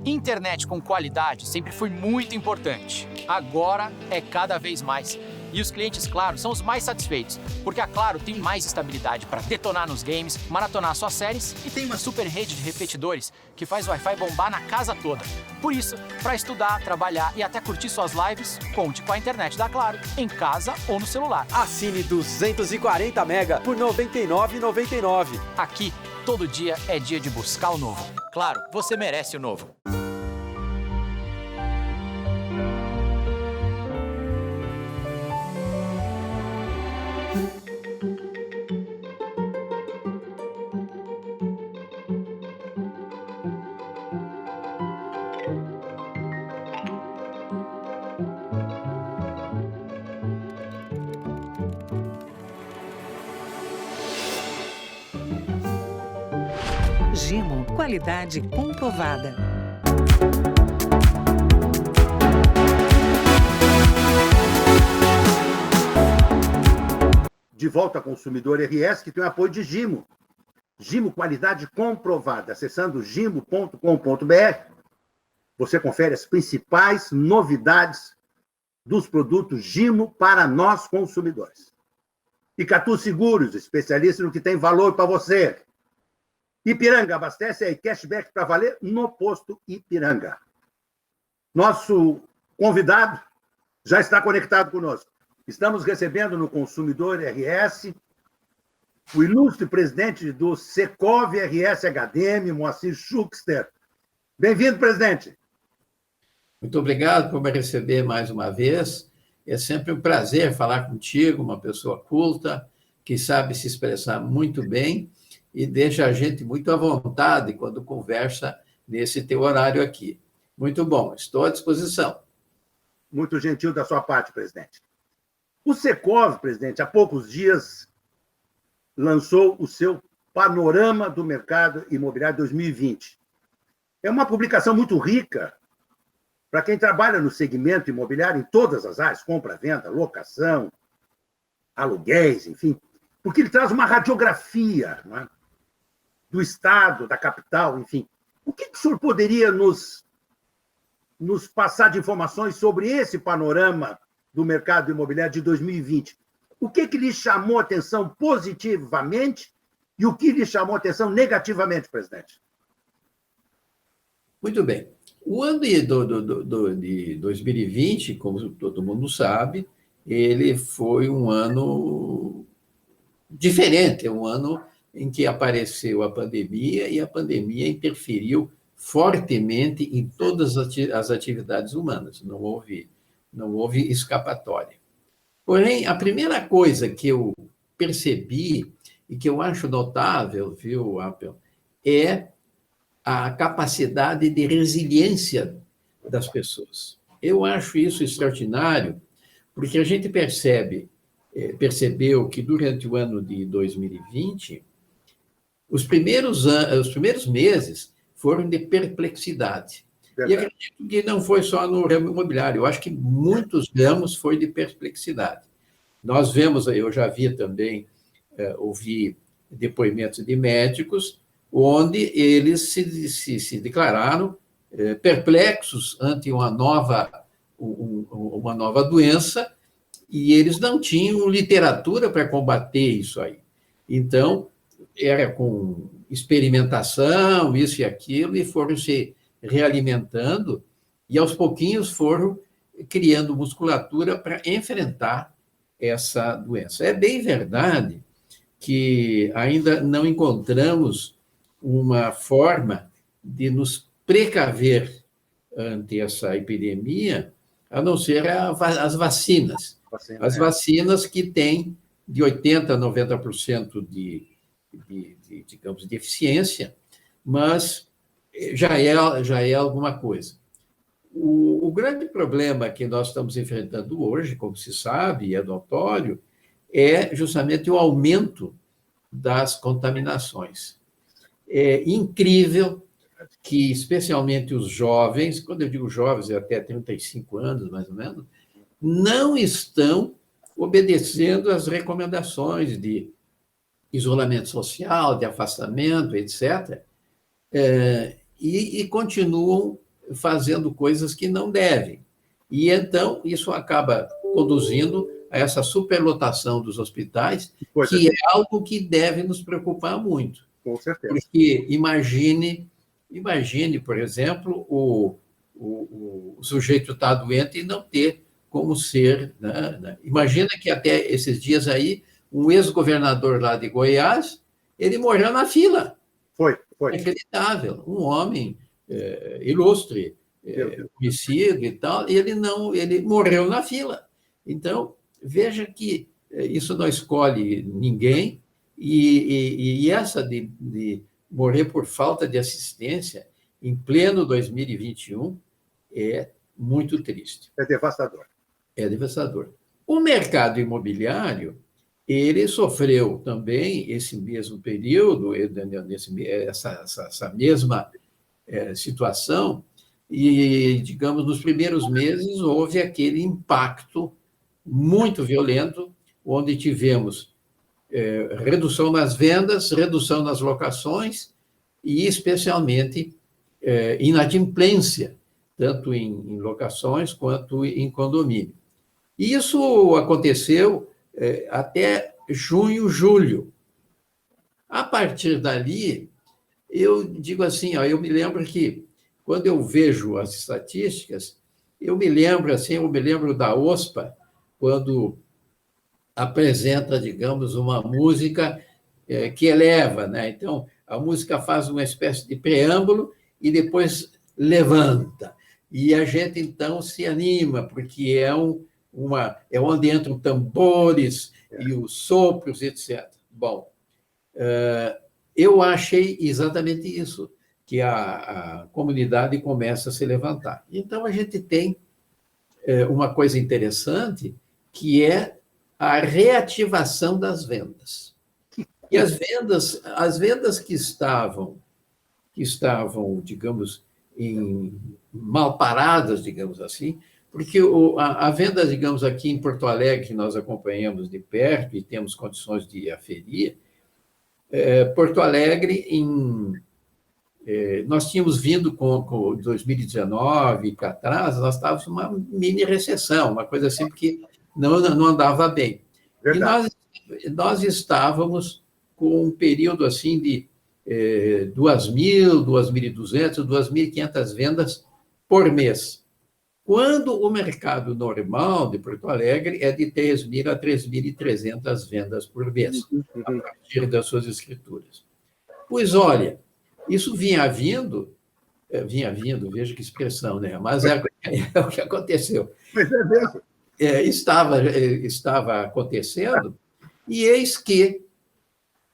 Speaker 7: Internet com qualidade sempre foi muito importante. Agora é cada vez mais. E os clientes, claro, são os mais satisfeitos, porque a Claro tem mais estabilidade para detonar nos games, maratonar suas séries e tem uma super rede de repetidores que faz o Wi-Fi bombar na casa toda. Por isso, para estudar, trabalhar e até curtir suas lives, conte com a internet da Claro, em casa ou no celular.
Speaker 8: Assine 240 mega por R$ 99,99.
Speaker 7: Aqui, todo dia é dia de buscar o novo. Claro, você merece o novo.
Speaker 17: Gimo, qualidade comprovada.
Speaker 13: De volta ao Consumidor RS, que tem o apoio de Gimo. Gimo, qualidade comprovada. Acessando gimo.com.br, você confere as principais novidades dos produtos Gimo para nós consumidores. Icatu Seguros, especialista no que tem valor para você. Ipiranga, abastece aí cashback para valer no posto Ipiranga. Nosso convidado já está conectado conosco. Estamos recebendo no Consumidor RS o ilustre presidente do Secovi RS HDM, Moacir Schuchster. Bem-vindo, presidente.
Speaker 18: Muito obrigado por me receber mais uma vez. É sempre um prazer falar contigo, uma pessoa culta, que sabe se expressar muito bem e deixa a gente muito à vontade quando conversa nesse teu horário aqui. Muito bom, estou à disposição.
Speaker 13: Muito gentil da sua parte, presidente. O Secov, presidente, há poucos dias lançou o seu Panorama do Mercado Imobiliário 2020. É uma publicação muito rica para quem trabalha no segmento imobiliário em todas as áreas, compra, venda, locação, aluguéis, enfim, porque ele traz uma radiografia, não é? Do Estado, da capital, enfim. O que o senhor poderia nos passar de informações sobre esse panorama do mercado imobiliário de 2020? O que lhe chamou a atenção positivamente e o que lhe chamou a atenção negativamente, presidente?
Speaker 18: Muito bem. O ano de 2020, como todo mundo sabe, ele foi um ano diferente, um ano em que apareceu a pandemia e a pandemia interferiu fortemente em todas as atividades humanas. Não houve escapatória. Porém, a primeira coisa que eu percebi e que eu acho notável, viu, Apple, é a capacidade de resiliência das pessoas. Eu acho isso extraordinário, porque a gente percebeu que durante o ano de 2020, os primeiros meses foram de perplexidade. Verdade. E acredito que não foi só no ramo imobiliário, eu acho que muitos ramos foi de perplexidade. Nós vemos, eu já vi também, ouvi depoimentos de médicos, onde eles se declararam perplexos ante uma nova doença, e eles não tinham literatura para combater isso aí. Então, era com experimentação, isso e aquilo, e foram se realimentando, e aos pouquinhos foram criando musculatura para enfrentar essa doença. É bem verdade que ainda não encontramos uma forma de nos precaver ante essa epidemia, a não ser as vacinas. As vacinas que têm de 80% a 90% digamos, de eficiência, mas já é alguma coisa. O grande problema que nós estamos enfrentando hoje, como se sabe, e é notório, é justamente o aumento das contaminações. É incrível que, especialmente os jovens, quando eu digo jovens, é até 35 anos, mais ou menos, não estão obedecendo às recomendações de isolamento social, de afastamento, etc., e continuam fazendo coisas que não devem. E, então, isso acaba conduzindo a essa superlotação dos hospitais, que é algo que deve nos preocupar muito.
Speaker 13: Com certeza.
Speaker 18: Porque imagine, por exemplo, o sujeito está doente e não ter como ser... Né? Imagina que até esses dias aí, um ex-governador lá de Goiás, ele morreu na fila.
Speaker 13: Foi.
Speaker 18: Inacreditável. Um homem ilustre, conhecido e tal, e ele morreu na fila. Então, veja que isso não escolhe ninguém, e essa de morrer por falta de assistência em pleno 2021 é muito triste.
Speaker 13: É devastador.
Speaker 18: É devastador. O mercado imobiliário, ele sofreu também esse mesmo período, essa mesma situação, e, digamos, nos primeiros meses houve aquele impacto muito violento, onde tivemos redução nas vendas, redução nas locações e, especialmente, inadimplência, tanto em locações quanto em condomínio. E isso aconteceu até junho, julho. A partir dali, eu digo assim, eu me lembro que, quando eu vejo as estatísticas, eu me lembro da OSPA, quando apresenta, digamos, uma música que eleva, né? Então, a música faz uma espécie de preâmbulo e depois levanta. E a gente, então, se anima, porque é onde entram tambores e os sopros, etc. Bom, eu achei exatamente isso, que a comunidade começa a se levantar. Então, a gente tem uma coisa interessante, que é a reativação das vendas. E as vendas que estavam, digamos, mal paradas, digamos assim, porque a venda, digamos, aqui em Porto Alegre, que nós acompanhamos de perto e temos condições de aferir, Porto Alegre, nós tínhamos vindo com 2019 para trás, nós estávamos numa mini recessão, uma coisa assim que não andava bem. Verdade. E nós estávamos com um período assim de 2.000, 2.200, 2.500 vendas por mês. Quando o mercado normal de Porto Alegre é de 3.000 a 3.300 vendas por mês, a partir das suas escrituras. Pois olha, isso vinha vindo, veja que expressão, né? Mas é o que aconteceu.
Speaker 13: Mas é mesmo.
Speaker 18: Estava acontecendo, e eis que,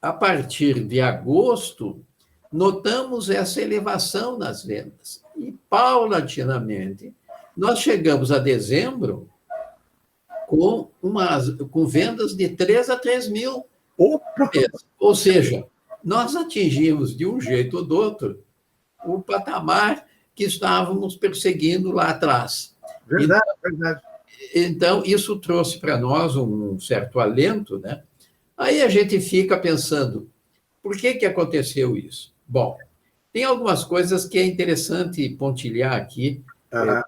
Speaker 18: a partir de agosto, notamos essa elevação nas vendas. E, paulatinamente, nós chegamos a dezembro com vendas de 3 a 3 mil por mês. Ou seja, nós atingimos, de um jeito ou do outro, o patamar que estávamos perseguindo lá atrás.
Speaker 13: Verdade, verdade.
Speaker 18: Então, isso trouxe para nós um certo alento, né? Aí a gente fica pensando, por que aconteceu isso? Bom, tem algumas coisas que é interessante pontilhar aqui para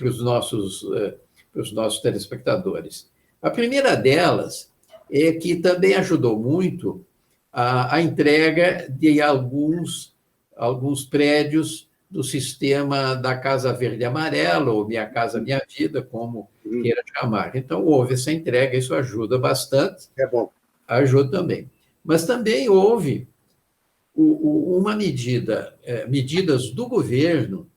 Speaker 18: os nossos telespectadores. A primeira delas é que também ajudou muito a entrega de alguns prédios do sistema da Casa Verde e Amarela, ou Minha Casa Minha Vida, como queira chamar. Então, houve essa entrega, isso ajuda bastante.
Speaker 13: É bom.
Speaker 18: Ajuda também. Mas também houve uma medidas do governo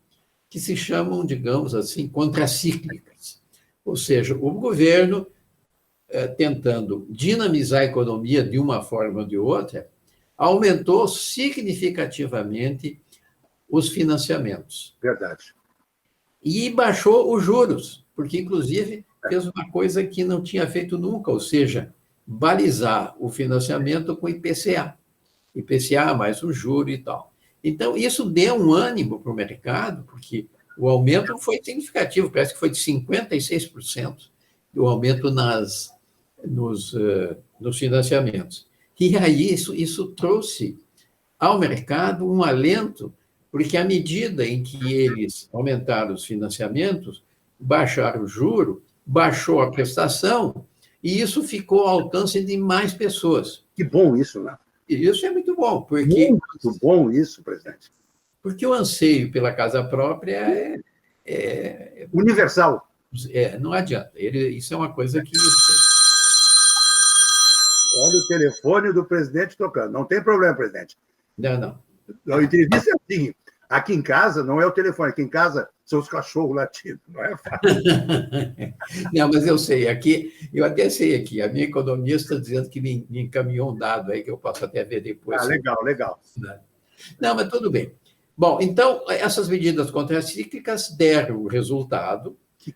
Speaker 18: que se chamam, digamos assim, contracíclicas. Ou seja, o governo, tentando dinamizar a economia de uma forma ou de outra, aumentou significativamente os financiamentos.
Speaker 13: Verdade.
Speaker 18: E baixou os juros, porque, inclusive, fez uma coisa que não tinha feito nunca, ou seja, balizar o financiamento com IPCA. IPCA mais o juro e tal. Então, isso deu um ânimo para o mercado, porque o aumento foi significativo, parece que foi de 56% o aumento nos financiamentos. E aí isso trouxe ao mercado um alento, porque à medida em que eles aumentaram os financiamentos, baixaram o juro, baixou a prestação, e isso ficou ao alcance de mais pessoas.
Speaker 13: Que bom isso, né?
Speaker 18: E isso é muito bom, porque...
Speaker 13: Muito bom isso, presidente.
Speaker 18: Porque o anseio pela casa própria é
Speaker 13: universal.
Speaker 18: Não adianta. Isso é uma coisa que...
Speaker 13: Olha o telefone do presidente tocando. Não tem problema, presidente.
Speaker 18: Não.
Speaker 13: A entrevista é assim. Aqui em casa não é o telefone, aqui em casa são os cachorros latindo. Não é fácil.
Speaker 18: Não, mas eu sei. Aqui, eu até sei aqui. A minha economista dizendo que me encaminhou um dado aí que eu posso até ver depois.
Speaker 13: Legal.
Speaker 18: Não, mas tudo bem. Bom, então, essas medidas contracíclicas deram o resultado e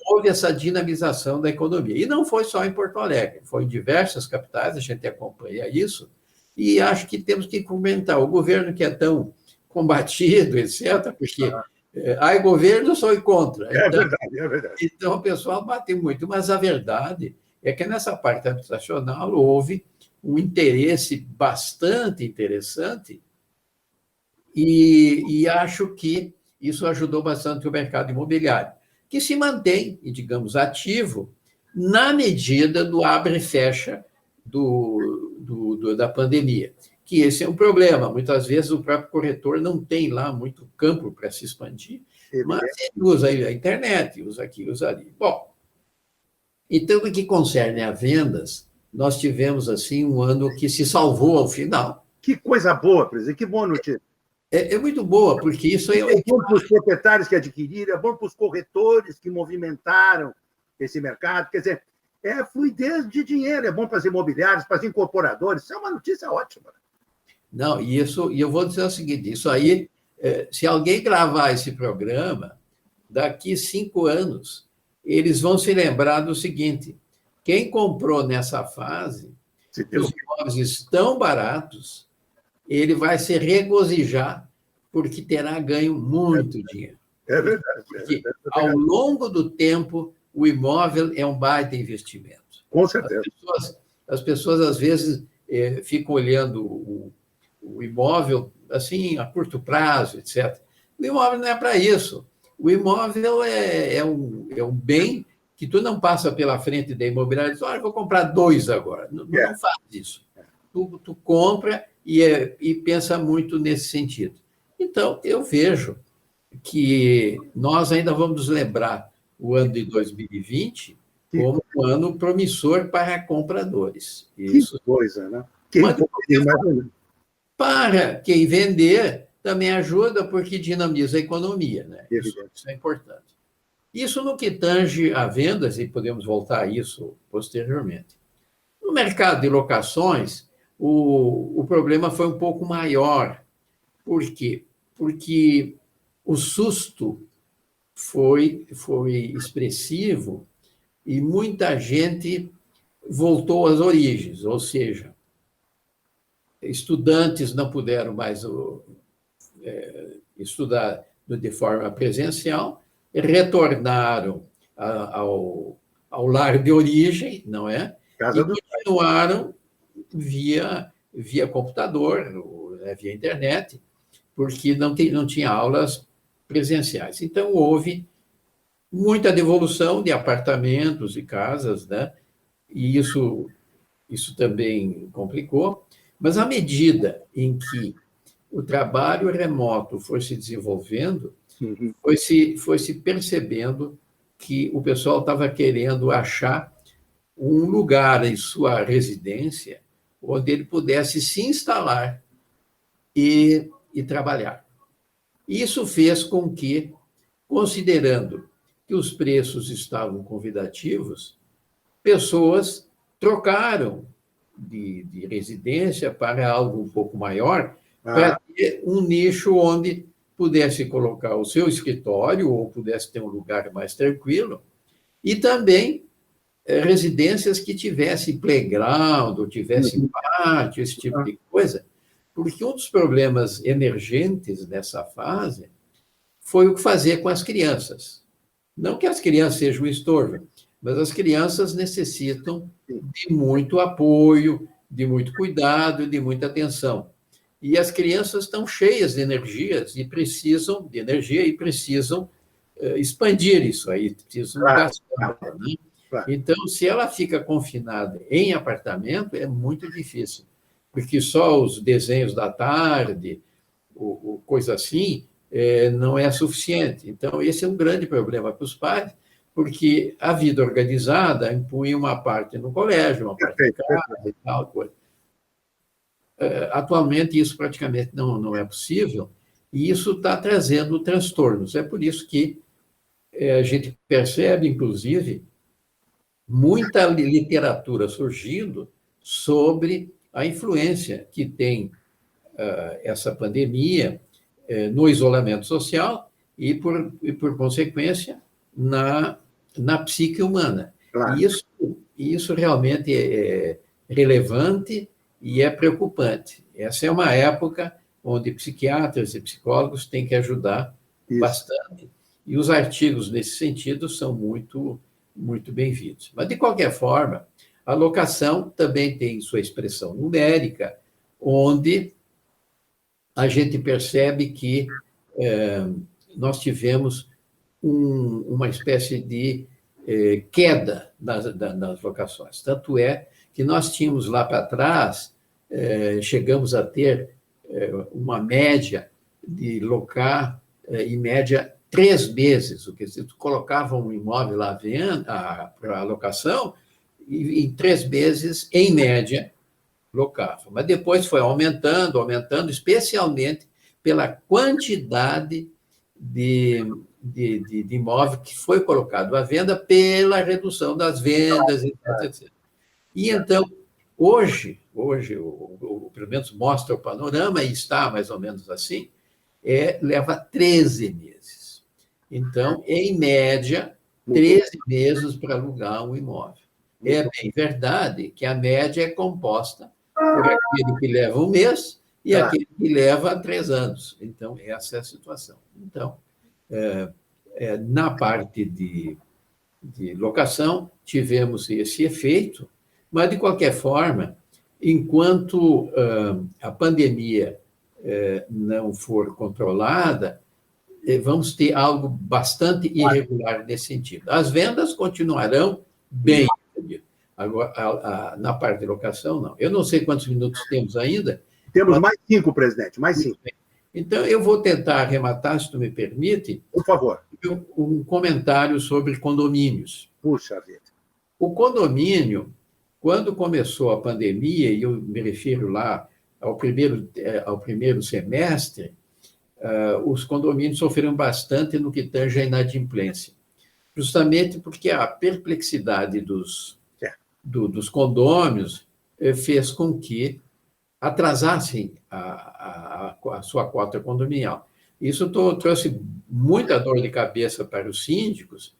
Speaker 18: houve essa dinamização da economia. E não foi só em Porto Alegre, foi em diversas capitais, a gente acompanha isso, e acho que temos que comentar. O governo que é tão combatido, etc., porque há governo, sou contra. Então,
Speaker 13: é verdade.
Speaker 18: Então, o pessoal bate muito, mas a verdade é que nessa parte habitacional houve um interesse bastante interessante e acho que isso ajudou bastante o mercado imobiliário, que se mantém, digamos, ativo na medida do abre e fecha da pandemia. Que esse é um problema. Muitas vezes o próprio corretor não tem lá muito campo para se expandir, mas ele usa a internet, usa aqui, usa ali. Bom, então, no que concerne a vendas, nós tivemos assim um ano que se salvou ao final.
Speaker 13: Que coisa boa, presidente, que boa notícia.
Speaker 18: É muito boa, porque isso aí
Speaker 13: é bom para os proprietários que adquiriram, é bom para os corretores que movimentaram esse mercado. Quer dizer, é fluidez de dinheiro, é bom para as imobiliárias, para os incorporadores. Isso é uma notícia ótima.
Speaker 18: Não, e eu vou dizer o seguinte: isso aí, se alguém gravar esse programa, daqui 5 anos, eles vão se lembrar do seguinte: quem comprou nessa fase, os imóveis estão baratos, ele vai se regozijar, porque terá ganho muito dinheiro.
Speaker 13: É verdade.
Speaker 18: Porque, ao longo do tempo, o imóvel é um baita investimento.
Speaker 13: Com certeza.
Speaker 18: As pessoas às vezes, ficam olhando o imóvel assim, a curto prazo, etc. O imóvel não é para isso. O imóvel é um bem que tu não passa pela frente da imobiliária e diz: olha, vou comprar 2 agora. Não faz isso. Tu compra e pensa muito nesse sentido. Então, eu vejo que nós ainda vamos nos lembrar o ano de 2020 como um ano promissor para compradores. Isso.
Speaker 13: Que coisa, né?
Speaker 18: Para quem vender, também ajuda, porque dinamiza a economia, né? Isso é importante. Isso no que tange a vendas, e podemos voltar a isso posteriormente. No mercado de locações, o problema foi um pouco maior. Por quê? Porque o susto foi expressivo e muita gente voltou às origens, ou seja, estudantes não puderam mais estudar de forma presencial, retornaram ao lar de origem, não é? E continuaram via computador, via internet, porque não tinha aulas presenciais. Então, houve muita devolução de apartamentos e casas, né? E isso também complicou. Mas, à medida em que o trabalho remoto foi se desenvolvendo, foi se percebendo que o pessoal estava querendo achar um lugar em sua residência onde ele pudesse se instalar e trabalhar. Isso fez com que, considerando que os preços estavam convidativos, pessoas trocaram de residência para algo um pouco maior, para ter um nicho onde pudesse colocar o seu escritório ou pudesse ter um lugar mais tranquilo, e também residências que tivessem playground, ou tivessem pátio, esse tipo de coisa, porque um dos problemas emergentes nessa fase foi o que fazer com as crianças. Não que as crianças sejam um estorvo, mas as crianças necessitam de muito apoio, de muito cuidado, de muita atenção. E as crianças estão cheias de energias e precisam expandir isso aí, precisam gastar, né? Então, se ela fica confinada em apartamento, é muito difícil, porque só os desenhos da tarde, ou coisa assim, não é suficiente. Então, esse é um grande problema para os pais, porque a vida organizada impunha uma parte no colégio, uma parte em casa e tal coisa. Atualmente, isso praticamente não é possível, e isso está trazendo transtornos. É por isso que a gente percebe, inclusive, muita literatura surgindo sobre a influência que tem essa pandemia no isolamento social e, por consequência, na psique humana. Claro. Isso realmente é relevante e é preocupante. Essa é uma época onde psiquiatras e psicólogos têm que ajudar bastante. E os artigos nesse sentido são muito, muito bem-vindos. Mas, de qualquer forma, a locação também tem sua expressão numérica, onde a gente percebe que nós tivemos uma espécie de queda nas locações. Tanto é que nós tínhamos lá para trás, chegamos a ter uma média de locar, em média, 3 meses. Quer dizer, tu colocava um imóvel lá para locação, e em 3 meses, em média, locava. Mas depois foi aumentando, especialmente pela quantidade de imóvel que foi colocado à venda pela redução das vendas, etc, etc. E então, hoje pelo menos mostra o panorama, e está mais ou menos assim, leva 13 meses. Então, em média, 13 meses para alugar um imóvel. É bem verdade que a média é composta por aquele que leva um mês e aquele que leva 3 anos. Então, essa é a situação. Então, na parte de locação, tivemos esse efeito, mas, de qualquer forma, enquanto a pandemia não for controlada, vamos ter algo bastante irregular nesse sentido. As vendas continuarão bem. Agora, na parte de locação, não. Eu não sei quantos minutos temos ainda.
Speaker 13: Temos mais 5, presidente, mais 5.
Speaker 18: Então, eu vou tentar arrematar, se tu me permite.
Speaker 13: Por favor.
Speaker 18: Um comentário sobre condomínios.
Speaker 13: Puxa vida.
Speaker 18: O condomínio, quando começou a pandemia, e eu me refiro lá ao primeiro semestre, os condomínios sofreram bastante no que tange à inadimplência. Justamente porque a perplexidade dos condôminos fez com que atrasassem a sua cota condominial. Isso trouxe muita dor de cabeça para os síndicos,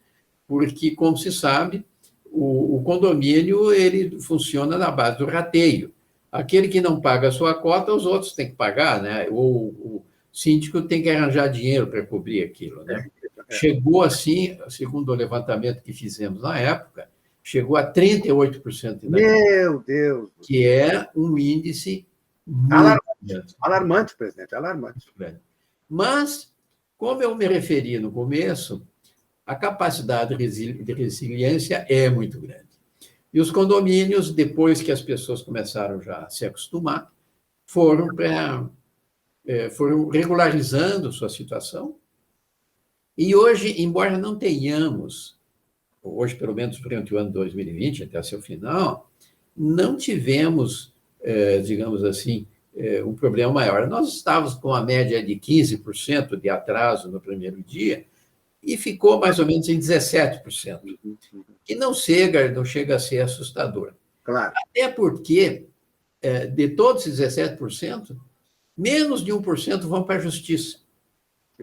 Speaker 18: porque, como se sabe, o condomínio ele funciona na base do rateio. Aquele que não paga a sua cota, os outros têm que pagar, né? O síndico tem que arranjar dinheiro para cobrir aquilo, né? Chegou assim, segundo o levantamento que fizemos na época, chegou a 38% de
Speaker 13: Meu Deus!
Speaker 18: Que é um índice
Speaker 13: alarmante, presidente, alarmante.
Speaker 18: Mas, como eu me referi no começo, a capacidade de resiliência é muito grande. E os condomínios, depois que as pessoas começaram já a se acostumar, foram regularizando sua situação. E hoje, embora não tenhamos, hoje pelo menos durante o ano 2020, até seu final, não tivemos, digamos assim, um problema maior. Nós estávamos com a média de 15% de atraso no primeiro dia e ficou mais ou menos em 17%, que não chega a ser assustador.
Speaker 13: Claro.
Speaker 18: Até porque, de todos esses 17%, menos de 1% vão para a justiça.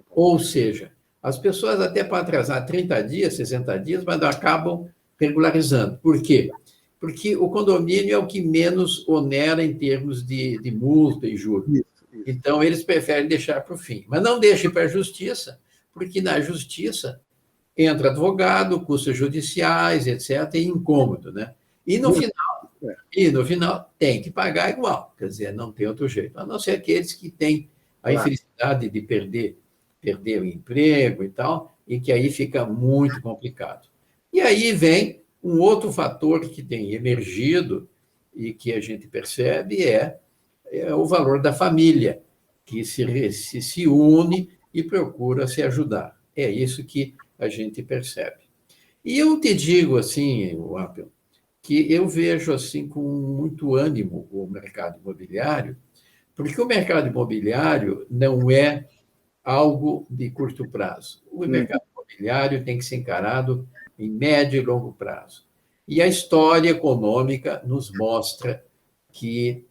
Speaker 18: Ou seja, as pessoas até podem atrasar 30 dias, 60 dias, mas acabam regularizando. Por quê? Porque o condomínio é o que menos onera em termos de multa e juros. Então, eles preferem deixar para o fim. Mas não deixem para a justiça, porque na justiça entra advogado, custos judiciais, etc., e incômodo, né? E no final tem que pagar igual, quer dizer, não tem outro jeito, a não ser aqueles que têm a infelicidade de perder o emprego e tal, e que aí fica muito complicado. E aí vem um outro fator que tem emergido e que a gente percebe é o valor da família, que se une e procura se ajudar. É isso que a gente percebe. E eu te digo assim, Apple, que eu vejo assim com muito ânimo o mercado imobiliário, porque o mercado imobiliário não é algo de curto prazo. O mercado imobiliário tem que ser encarado em médio e longo prazo. E a história econômica nos mostra que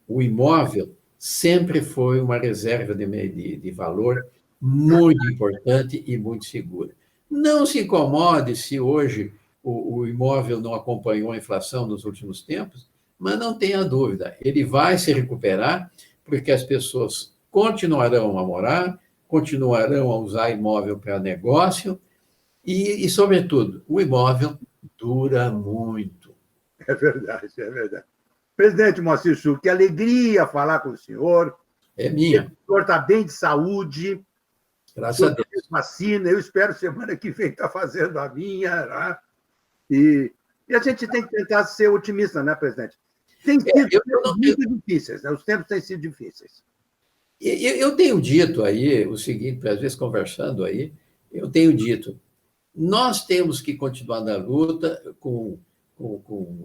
Speaker 18: o imóvel sempre foi uma reserva de valor muito importante e muito segura. Não se incomode se hoje o imóvel não acompanhou a inflação nos últimos tempos, mas não tenha dúvida, ele vai se recuperar, porque as pessoas continuarão a morar, continuarão a usar imóvel para negócio e, sobretudo, o imóvel dura muito.
Speaker 13: É verdade, é verdade. Presidente Moacir Chu, que alegria falar com o senhor.
Speaker 18: É minha.
Speaker 13: O senhor está bem de saúde.
Speaker 18: Graças a Deus.
Speaker 13: Vacina, eu espero semana que vem estar fazendo a minha. Né? E a gente tem que tentar ser otimista, né, presidente? Tem sido muito difíceis, né? Os tempos têm sido difíceis.
Speaker 18: Eu tenho dito aí o seguinte, às vezes conversando aí, eu tenho dito, nós temos que continuar na luta com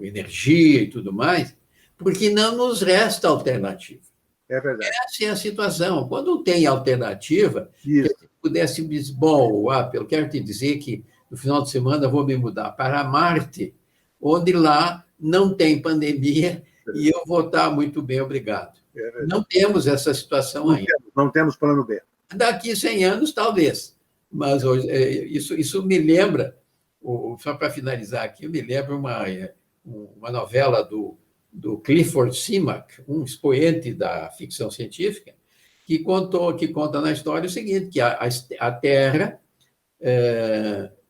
Speaker 18: energia e tudo mais, porque não nos resta alternativa.
Speaker 13: É verdade.
Speaker 18: Essa é a situação. Quando tem alternativa,
Speaker 13: Isso.
Speaker 18: que pudesse dizer, bom, eu quero te dizer que no final de semana eu vou me mudar para Marte, onde lá não tem pandemia e eu vou estar muito bem, obrigado. Não temos essa situação ainda.
Speaker 13: Não temos plano B.
Speaker 18: Daqui 100 anos, talvez. Mas hoje, isso me lembra, só para finalizar aqui, me lembra uma novela do Clifford Simak, um expoente da ficção científica, que conta na história o seguinte, que a Terra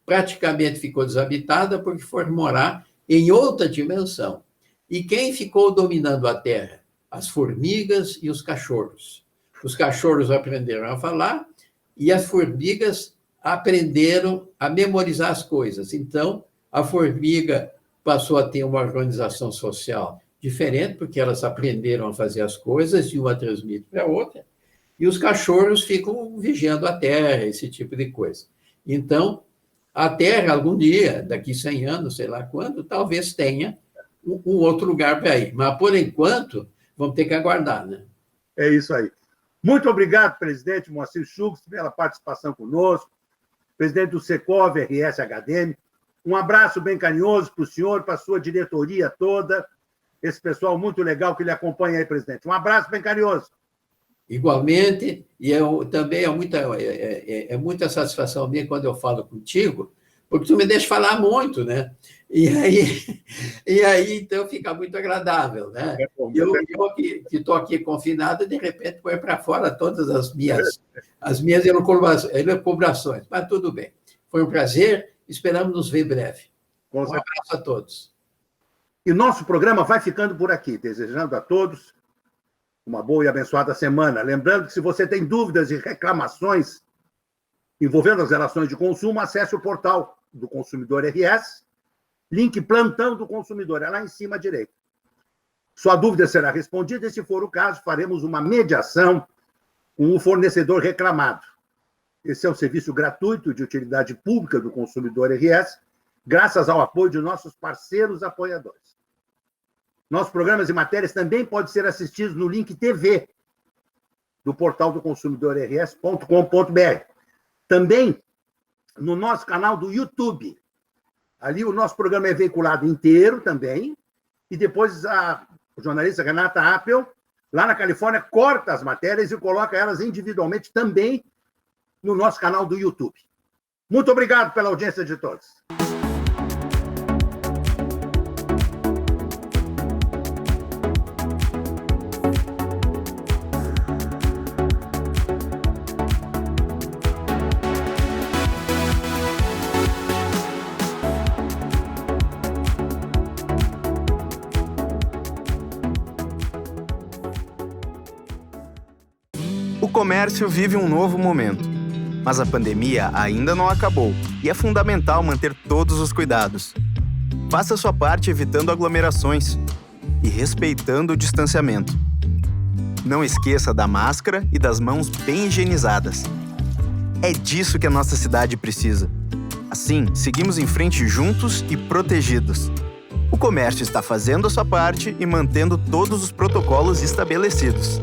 Speaker 18: praticamente ficou desabitada porque foi morar em outra dimensão. E quem ficou dominando a Terra? As formigas e os cachorros. Os cachorros aprenderam a falar e as formigas aprenderam a memorizar as coisas. Então, a formiga passou a ter uma organização social diferente, porque elas aprenderam a fazer as coisas e uma transmite para a outra, e os cachorros ficam vigiando a Terra, esse tipo de coisa. Então, a Terra, algum dia, daqui 100 anos, sei lá quando, talvez tenha um outro lugar para ir. Mas, por enquanto, vamos ter que aguardar, né?
Speaker 13: É isso aí. Muito obrigado, presidente Moacir Schultz, pela participação conosco, presidente do Secov RS HDM. Um abraço bem carinhoso para o senhor, para a sua diretoria toda, esse pessoal muito legal que lhe acompanha aí, presidente. Um abraço bem carinhoso.
Speaker 18: Igualmente, e também é muita satisfação minha quando eu falo contigo, porque tu me deixa falar muito, né? E aí então fica muito agradável, né? Eu que estou aqui confinado, de repente põe para fora todas as minhas elucubrações, mas tudo bem. Foi um prazer, esperamos nos ver breve. Um abraço a todos.
Speaker 13: E nosso programa vai ficando por aqui, desejando a todos uma boa e abençoada semana. Lembrando que se você tem dúvidas e reclamações envolvendo as relações de consumo, acesse o portal do Consumidor RS, link Plantão do Consumidor, é lá em cima à direita. Sua dúvida será respondida e, se for o caso, faremos uma mediação com o fornecedor reclamado. Esse é um serviço gratuito de utilidade pública do Consumidor RS, graças ao apoio de nossos parceiros apoiadores. Nossos programas e matérias também podem ser assistidos no link TV do portal do consumidorrs.com.br. Também no nosso canal do YouTube. Ali o nosso programa é veiculado inteiro também, e depois a jornalista Renata Appel, lá na Califórnia, corta as matérias e coloca elas individualmente também no nosso canal do YouTube. Muito obrigado pela audiência de todos.
Speaker 3: O comércio vive um novo momento, mas a pandemia ainda não acabou e é fundamental manter todos os cuidados. Faça sua parte evitando aglomerações e respeitando o distanciamento. Não esqueça da máscara e das mãos bem higienizadas. É disso que a nossa cidade precisa. Assim, seguimos em frente juntos e protegidos. O comércio está fazendo a sua parte e mantendo todos os protocolos estabelecidos.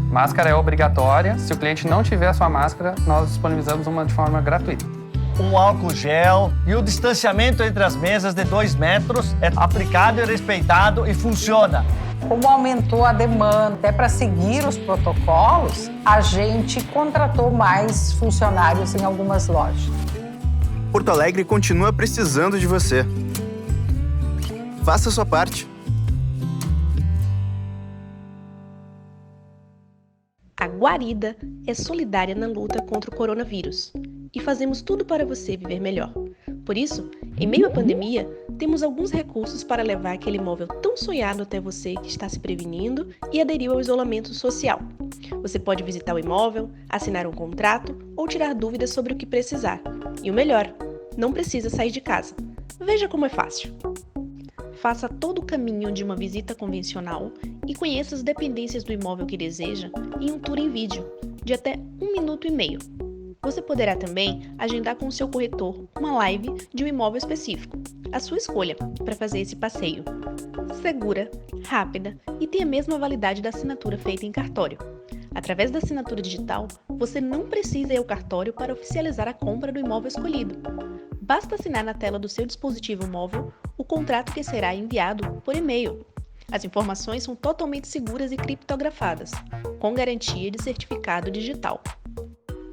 Speaker 4: Máscara é obrigatória. Se o cliente não tiver a sua máscara, nós disponibilizamos uma de forma gratuita.
Speaker 5: Um álcool gel e o distanciamento entre as mesas de 2 metros é aplicado e respeitado e funciona.
Speaker 19: Como aumentou a demanda até para seguir os protocolos, a gente contratou mais funcionários em algumas lojas.
Speaker 3: Porto Alegre continua precisando de você. Faça a sua parte.
Speaker 20: A Guarida é solidária na luta contra o coronavírus e fazemos tudo para você viver melhor. Por isso, em meio à pandemia, temos alguns recursos para levar aquele imóvel tão sonhado até você que está se prevenindo e aderiu ao isolamento social. Você pode visitar o imóvel, assinar um contrato ou tirar dúvidas sobre o que precisar. E o melhor, não precisa sair de casa. Veja como é fácil. Faça todo o caminho de uma visita convencional e conheça as dependências do imóvel que deseja em um tour em vídeo, de até 1 minuto e meio. Você poderá também agendar com o seu corretor uma live de um imóvel específico. a sua escolha para fazer esse passeio. Segura, rápida e tem a mesma validade da assinatura feita em cartório. Através da assinatura digital, você não precisa ir ao cartório para oficializar a compra do imóvel escolhido. Basta assinar na tela do seu dispositivo móvel o contrato que será enviado por e-mail. As informações são totalmente seguras e criptografadas, com garantia de certificado digital.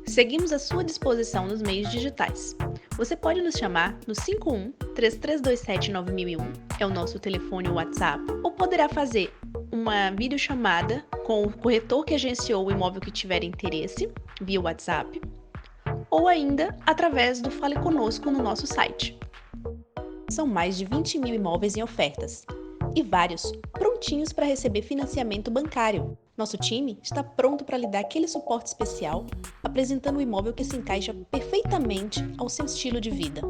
Speaker 20: Seguimos à sua disposição nos meios digitais. Você pode nos chamar no 51-3327-9001, é o nosso telefone WhatsApp, ou poderá fazer uma videochamada com o corretor que agenciou o imóvel que tiver interesse, via WhatsApp, ou ainda através do Fale Conosco no nosso site. São mais de 20 mil imóveis em ofertas e vários prontinhos para receber financiamento bancário. Nosso time está pronto para lhe dar aquele suporte especial, apresentando um imóvel que se encaixa perfeitamente ao seu estilo de vida.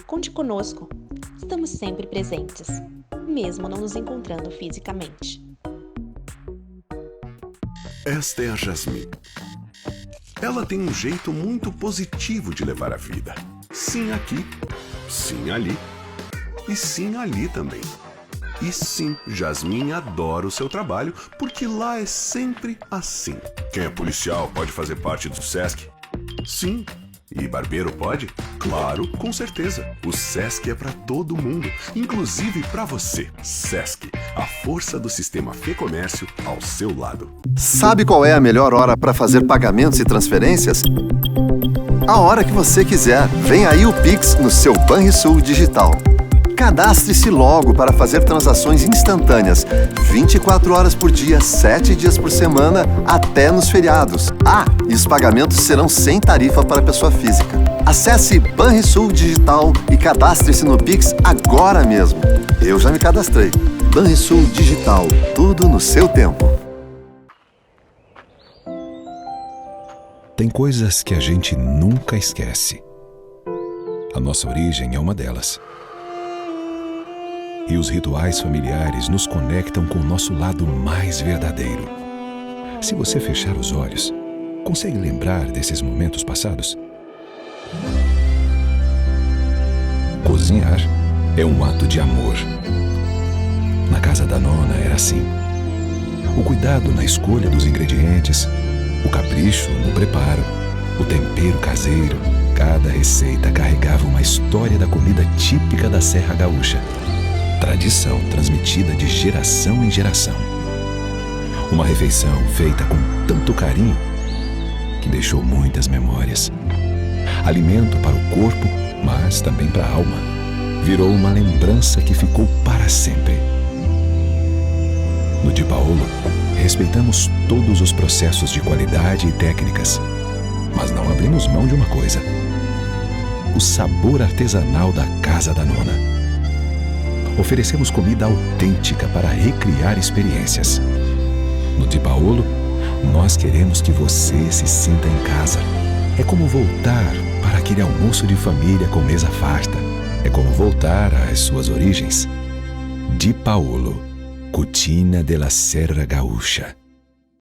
Speaker 20: Conte conosco, estamos sempre presentes, mesmo não nos encontrando fisicamente.
Speaker 10: Esta é a Jasmine. Ela tem um jeito muito positivo de levar a vida. Sim aqui, sim ali e sim ali também. E sim, Jasmine adora o seu trabalho, porque lá é sempre assim. Quem é policial pode fazer parte do SESC? Sim. E barbeiro pode? Claro, com certeza. O SESC é para todo mundo, inclusive para você. SESC, a força do sistema Fê Comércio ao seu lado.
Speaker 1: Sabe qual é a melhor hora para fazer pagamentos e transferências? A hora que você quiser. Vem aí o Pix no seu Banrisul Digital. Cadastre-se logo para fazer transações instantâneas, 24 horas por dia, 7 dias por semana, até nos feriados. Ah, e os pagamentos serão sem tarifa para pessoa física. Acesse Banrisul Digital e cadastre-se no Pix agora mesmo. Eu já me cadastrei. Banrisul Digital, tudo no seu tempo.
Speaker 21: Tem coisas que a gente nunca esquece. A nossa origem é uma delas. E os rituais familiares nos conectam com o nosso lado mais verdadeiro. Se você fechar os olhos, consegue lembrar desses momentos passados? Cozinhar é um ato de amor. Na casa da nona era assim. O cuidado na escolha dos ingredientes, o capricho no preparo, o tempero caseiro, cada receita carregava uma história da comida típica da Serra Gaúcha. Tradição transmitida de geração em geração. Uma refeição feita com tanto carinho que deixou muitas memórias. Alimento para o corpo, mas também para a alma. Virou uma lembrança que ficou para sempre. No Di Paolo, respeitamos todos os processos de qualidade e técnicas, mas não abrimos mão de uma coisa: o sabor artesanal da Casa da Nona. Oferecemos comida autêntica para recriar experiências. No Di Paolo, nós queremos que você se sinta em casa. É como voltar para aquele almoço de família com mesa farta. É como voltar às suas origens. Di Paolo, Cucina della Serra Gaúcha.